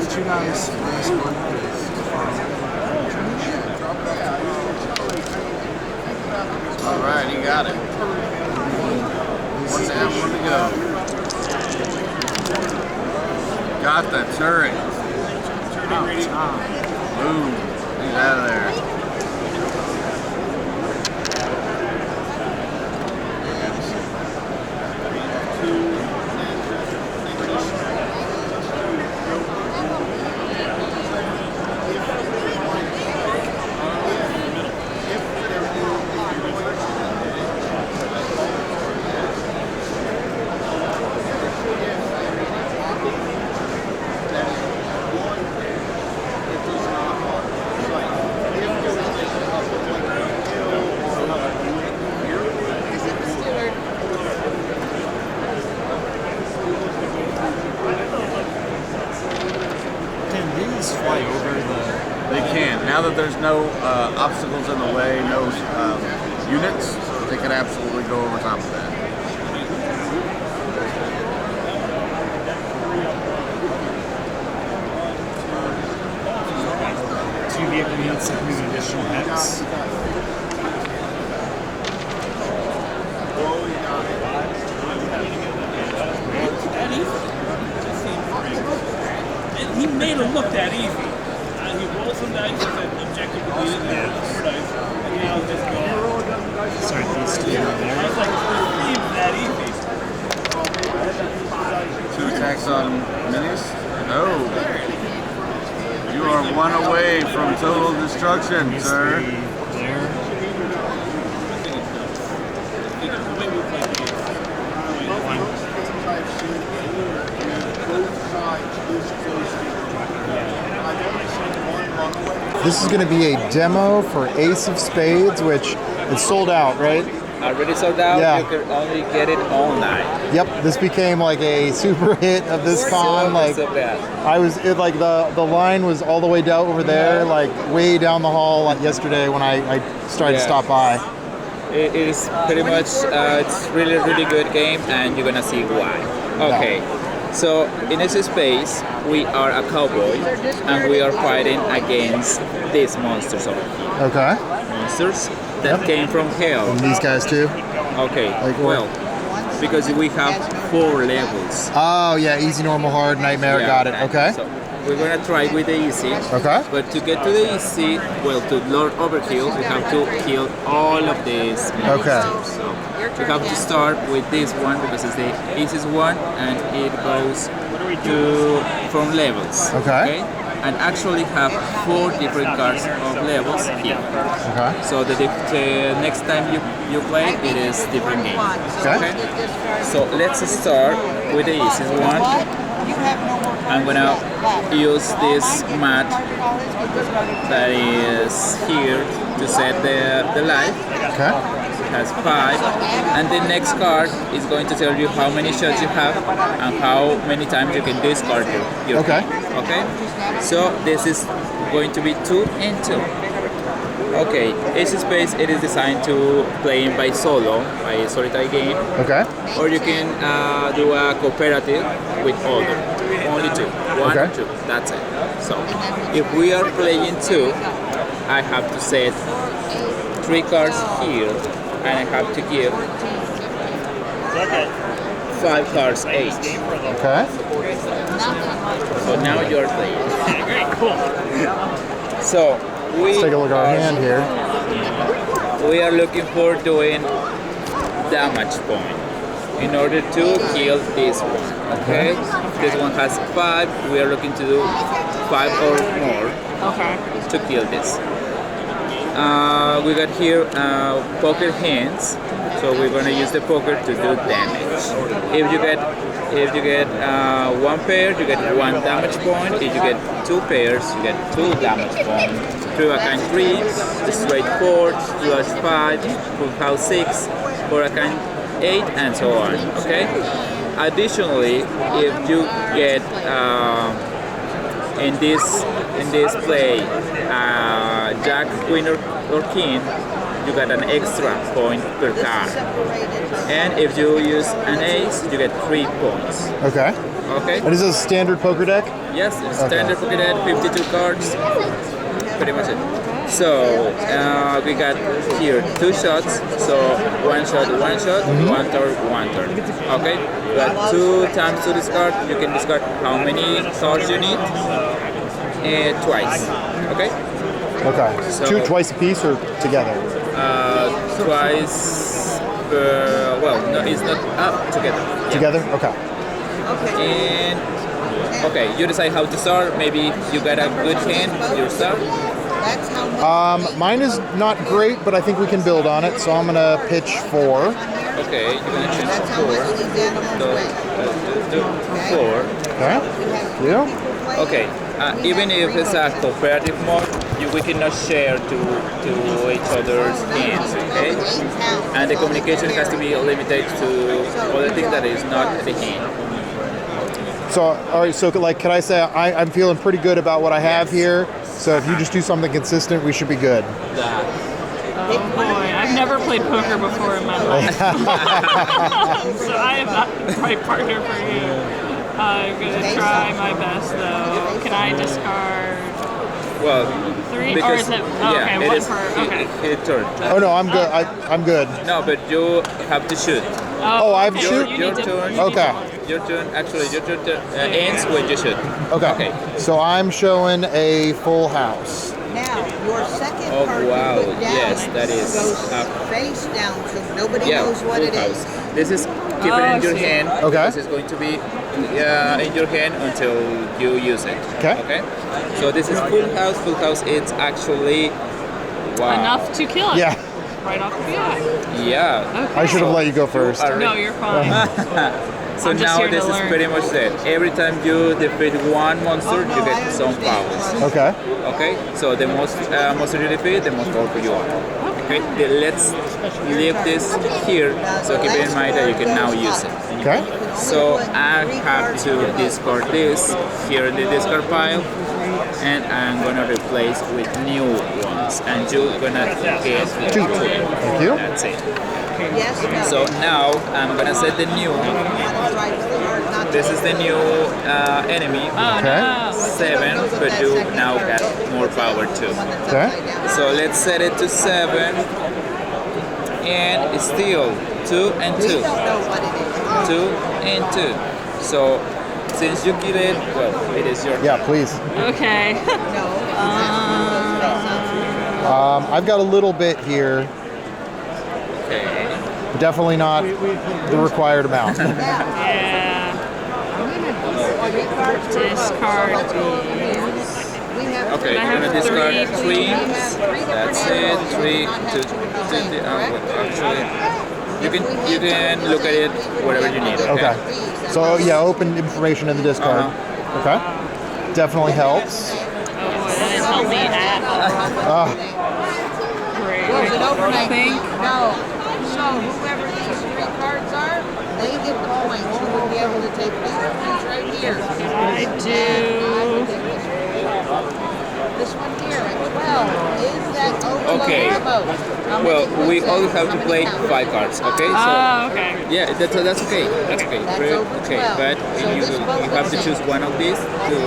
Two dice, minus 1. All right, you got it. One down, one to go. Got the turret. Boom. He's out of there. Now that there's no obstacles in the way, no units, they can absolutely go over top of that. Two vehicle units that can move additional hex. He made it look that easy. He rolled some dice with an objective completed, and four dice, and now just go. Sorry, these two are there. I was like, it seems that easy. 2 attacks on minis? No. You are 1 away from total destruction, sir. This is going to be a demo for Ace of Spades, which it's sold out, right? Already sold out? Yeah. You can only get it online. Yep, this became like a super hit of this con. Like, so bad. I was like the line was all the way down over there, like way down the hall yesterday when I started to stop by. It is pretty much, it's really, really good game, and you're gonna see why. Okay, so in this space, we are a cowboy, and we are fighting against these monsters over here. Okay. Monsters that came from hell. And these guys too? Okay, well, because we have 4 levels. Oh yeah, easy, normal, hard, nightmare, got it, okay. So we're gonna try with the easy. Okay. But to get to the easy, well, to Lord Overkill, we have to kill all of these monsters. Okay. So we have to start with this one because it's the easiest one, and it goes from levels. Okay. And actually have 4 different cards of levels here. Okay. So the next time you play, it is different game. Okay. So let's start with the easiest one. I'm gonna use this mat that is here to set the life. Okay. It has 5, and the next card is going to tell you how many shots you have and how many times you can discard your Okay. key. Okay. So this is going to be 2 and 2. Okay, Ace of Spades, it is designed to play by solo, by a solitary game. Okay. Or you can do a cooperative with other. Only 2. 1 or 2. That's it. So if we are playing 2, I have to set 3 cards here, and I have to give 5 cards each. Okay. So now you're playing. Great, cool. So let's take a look at our hand here. We are looking for doing damage point in order to kill this one. Okay? This one has 5. We are looking to do 5 or more to kill this. We got here poker hands, so we're gonna use the poker to do damage. If you get 1 pair, you get 1 damage point. If you get 2 pairs, you get 2 damage points. Through a kind 3, straight 4, flush 5, full house 6, for a kind 8, and so on. Okay. Additionally, if you get in this play Jack, Queen, or King, you get an extra point per card. And if you use an ace, you get 3 points. Okay. Okay. And is this a standard poker deck? Yes, it's standard poker deck, 52 cards. Pretty much it. So we got here 2 shots. So one shot, one turn. Okay, but 2 times to discard. You can discard how many cards you need. Twice. Okay. Okay. So, twice a piece or together? Twice. Well, no, it's not up together. Together? Okay. And okay, you decide how to start. Maybe you got a good hand, you start. Mine is not great, but I think we can build on it. So I'm gonna pitch 4. Okay, you're gonna change to 4. So, 4. Okay. Yeah. Okay. Even if it's a cooperative mode, we cannot share to each other's hands, okay? And the communication has to be limited to other things that is not the hand. So, all right. So, like, can I say I'm feeling pretty good about what I have here? So, if you just do something consistent, we should be good. Oh boy, I've never played poker before in my life. So I am not the right partner for you. I'm gonna try my best though. Can I discard? Well, 3 because, or is it? Oh, yeah, okay, it one is, per. Okay. It turn. Oh no, I'm good. I'm good. No, but you have to shoot. Oh, I have to shoot? Your turn. Okay. Your turn. Actually, your turn ends when you shoot. Okay. So I'm showing a full house. Now, your second Oh card wow! you put down Yes, that is. goes face down, so nobody knows what full it house. is. This is keep it in your hand. Okay. This is going to be in your hand until you use it. Okay. Okay. So this is full house. Full house. It's actually wow. Enough to kill it. Yeah. Right off the bat. Yeah. Okay. I should have let you go first. No, you're fine. So I'm just now here to this is learn. pretty much it. Every time you defeat one monster, you get some powers. Okay. Okay. So the most monster you defeat, the most powerful you are. Okay. Let's leave this here. So keep in mind that you can now use it. Okay. So I have to discard this here in the discard pile, and I'm gonna replace with new ones, and you're gonna get 2. Thank you. That's it. So now I'm gonna set the new. This is the new enemy. Okay. 7, but you now got more power too. Okay. So let's set it to 7, and it's still 2 and 2. 2 and 2. So since you kill it, well, it is your turn. Yeah, please. Okay. I've got a little bit here. Okay. Definitely not the required amount. Yeah. Discard these. Okay, you're gonna discard 3. That's it. 3, 2, 2. Actually, you can look at it whatever you need. Okay. So yeah, open information in the discard. Okay. Definitely helps. Oh, that didn't help me at all. Great. Was it open? I think. No. So whoever these 3 cards are, they get the points. You would be able to take these right here. I do. This one here at 12. Is that open Okay. remote? Well, we only have to play 5 cards. Okay. So Okay. yeah, that's okay. That's okay. Okay, but you have to choose one of these to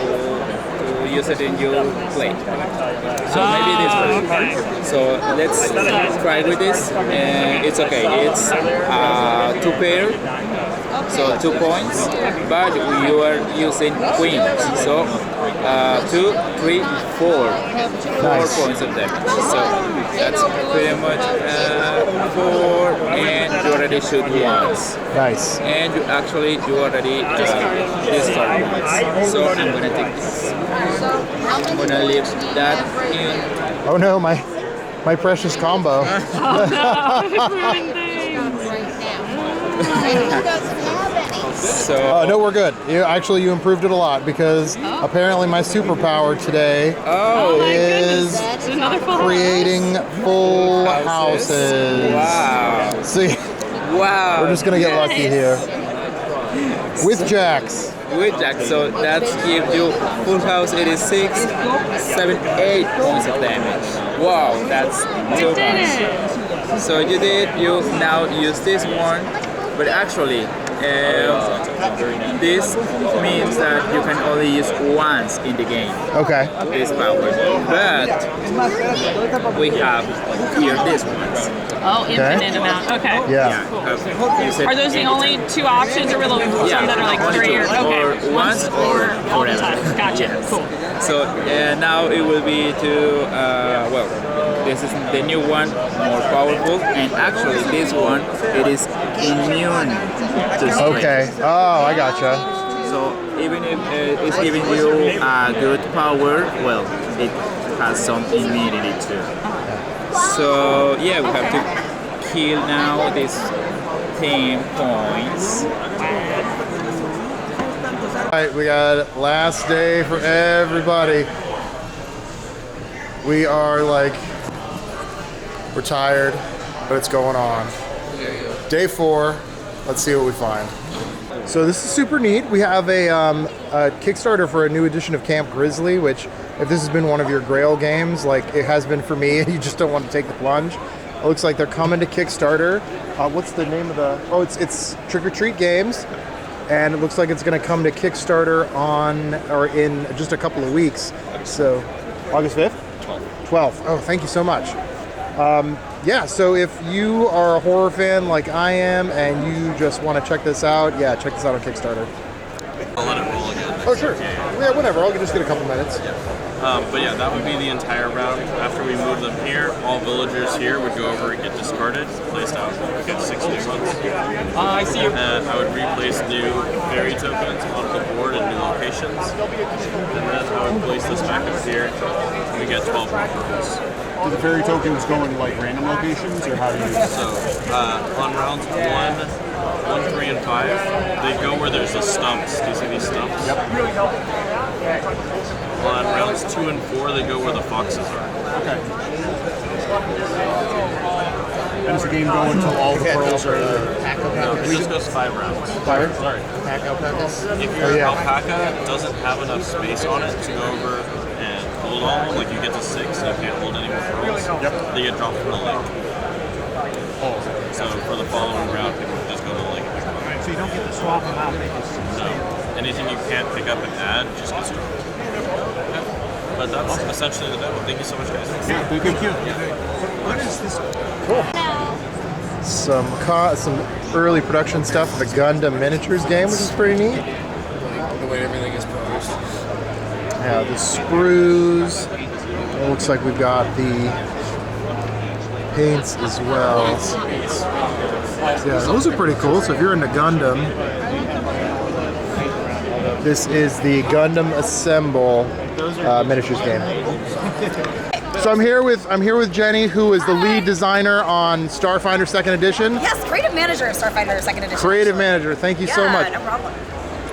use it in your play. So maybe this one. Okay. So let's try with this. It's okay. It's 2 pair. So 2 points, but you are using queens. So 2, 3, 4. 4 points of damage. So that's pretty much 4, and you already shoot once. Nice. And you already discard once. So I'm gonna take this. I'm gonna leave that in. Oh no, my precious combo. So no, we're good. You improved it a lot because apparently my superpower today is creating full houses. Wow. See, wow. We're just gonna get lucky here with jacks. With jacks, so that gives you full house 86, 7, 8 points of damage. Wow, that's too much. So you now use this one, but actually this means that you can only use once in the game. Okay. This power, but we have here this ones. Oh, infinite amount. Okay. Yeah. Cool. Are those the only two options, or will there be some that are like three? Or okay. Or once or all the forever. time. Gotcha. Yes. Cool. So now it will be to well, this is the new one, more powerful, and actually this one it is immune to strain. Okay. Oh, I gotcha. So even if it's giving you good power, well, it has some immunity too. So yeah, we have to kill now these 10 points. Alright, we got last day for everybody. We are like, we're tired, but it's going on. Day 4, let's see what we find. So this is super neat. We have a Kickstarter for a new edition of Camp Grizzly, which if this has been one of your Grail games, like it has been for me, and you just don't want to take the plunge, it looks like they're coming to Kickstarter. What's the name of the, oh, it's Trick or Treat Games. And it looks like it's going to come to Kickstarter in just a couple of weeks. So, August 5th? 12th. Oh, thank you so much. Yeah, so if you are a horror fan like I am and you just want to check this out, yeah, check this out on Kickstarter. I'll let it roll again. Oh, sure. Yeah, whatever. I'll just get a couple minutes. But yeah, that would be the entire round. After we move them here, all villagers here would go over and get discarded, placed out. We get 6 new ones. I see you. And I would replace new fairy tokens onto the board in new locations. And then I would place this back up here. And we get 12 more pearls. Do the fairy tokens go in like random locations, or how do you? So on rounds 1, 3, and 5, they go where there's the stumps. Do you see these stumps? Yep. On rounds 2 and 4, they go where the foxes are. Okay. And does the game go until all the pearls are? No, it just goes 5 rounds. 5? Sorry. If your alpaca doesn't have enough space on it to go over and hold all, like you get to 6 and you can't hold any more pearls, they get dropped from the lake. Oh. So for the following round, people can just go to the lake and pick them up. So you don't get to swap them out. No. Anything you can't pick up and add just gets dropped. But that's essentially the demo. Thank you so much, guys. Yeah, thank you. What is this? Cool. Some early production stuff of the Gundam Miniatures game, which is pretty neat. The way everything is posed. Yeah, the sprues. It looks like we've got the paints as well. Yeah, those are pretty cool. So if you're into Gundam, this is the Gundam Assemble miniatures game. So I'm here with Jenny, who is the lead designer on Starfinder 2nd Edition. Yes, creative manager of Starfinder 2nd Edition. Creative manager, thank you so much. No problem.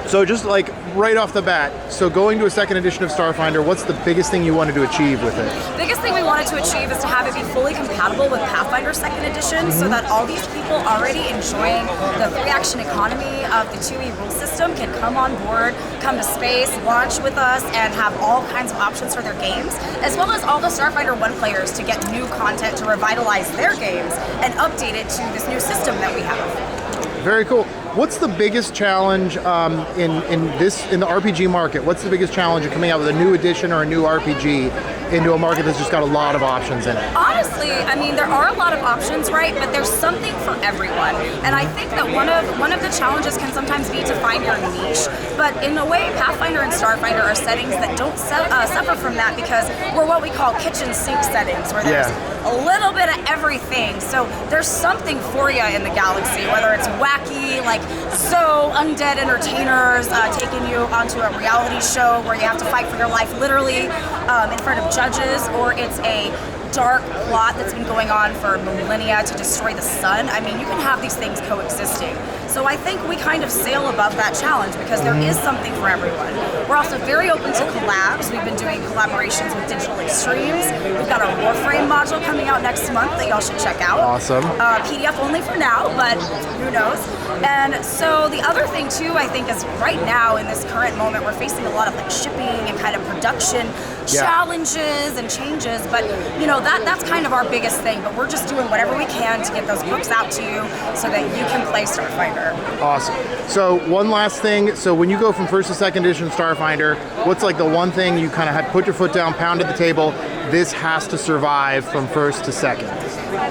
So just like right off the bat, so going to a 2nd edition of Starfinder, what's the biggest thing you wanted to achieve with it? Biggest thing we wanted to achieve is to have it be fully compatible with Pathfinder 2nd Edition, so that all these people already enjoying the 3-action economy of the 2E rule system can come on board, come to space, launch with us, and have all kinds of options for their games, as well as all the Starfinder 1 players to get new content to revitalize their games and update it to this new system that we have. Very cool. What's the biggest challenge in the RPG market? What's the biggest challenge of coming out with a new edition or a new RPG into a market that's just got a lot of options in it? Honestly, I mean, there are a lot of options, right? But there's something for everyone. And I think that one of the challenges can sometimes be to find your niche. But in a way, Pathfinder and Starfinder are settings that don't suffer from that, because we're what we call kitchen sink settings, where there's a little bit of everything. So there's something for you in the galaxy, whether it's wacky, like so undead entertainers taking you onto a reality show where you have to fight for your life literally in front of judges, or it's a dark plot that's been going on for millennia to destroy the sun. I mean, you can have these things coexisting. So I think we kind of sail above that challenge because there is something for everyone. We're also very open to collabs. We've been doing collaborations with Digital Extremes. We've got our Warframe module coming out next month that y'all should check out. Awesome. PDF only for now, but who knows? And so the other thing too, I think, is right now in this current moment, we're facing a lot of like shipping and kind of production challenges and changes, but you know, that's kind of our biggest thing. But we're just doing whatever we can to get those books out to you so that you can play Starfinder. Awesome. So one last thing. So when you go from first to second edition Starfinder, what's like the one thing you kind of had put your foot down, pounded the table, this has to survive from first to second?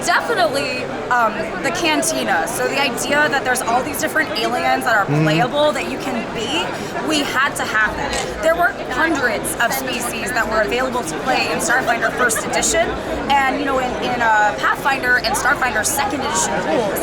Definitely the cantina. So the idea that there's all these different aliens that are playable that you can be, we had to have that. There were hundreds of species that were available to play in Starfinder First Edition, and you know, in Pathfinder and Starfinder Second Edition rules,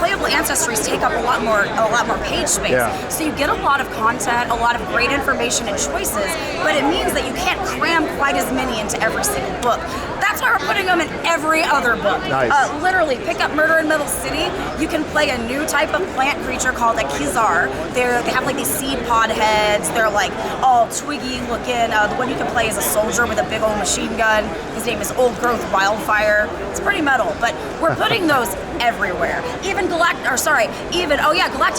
playable ancestries take up a lot more page space. Yeah. So you get a lot of content, a lot of great information and choices, but it means that you can't cram quite as many into every single book. That's why we're putting them in every other book. Nice. Literally, pick up Murder in Middle City. You can play a new type of plant creature called a Kizar. They have like these seed pod heads. They're like all twiggy looking. The one you can play is a soldier with a big old machine gun. His name is Old Growth Wildfire. It's pretty metal, but we're putting those everywhere. Even Galactic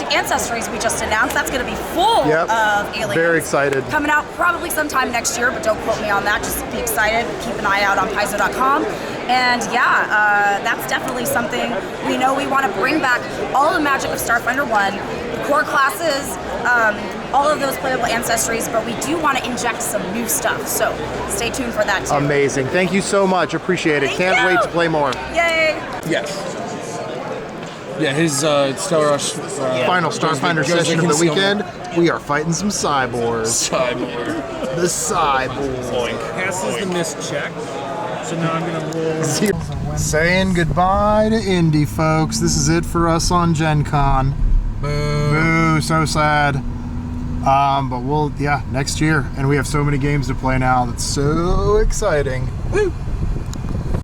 Ancestries we just announced. That's going to be full of aliens. Very excited. Coming out probably sometime next year, but don't quote me on that. Just be excited. Keep an eye out on Paizo.com. And yeah, that's definitely something we know we want to bring back. All the magic of Starfinder 1, the core classes, all of those playable ancestries, but we do want to inject some new stuff. So stay tuned for that too. Amazing. Thank you so much. Appreciate it. Can't wait to play more. Yay! Yes. Yeah, his Star Rush. Final Starfinder session of the weekend. We are fighting some cyborgs. The cyborg. Passes the miss check. So now I'm gonna roll. Saying goodbye to Indy, folks. This is it for us on Gencon. Boo, so sad. But we'll, next year. And we have so many games to play now. That's so exciting. Woo!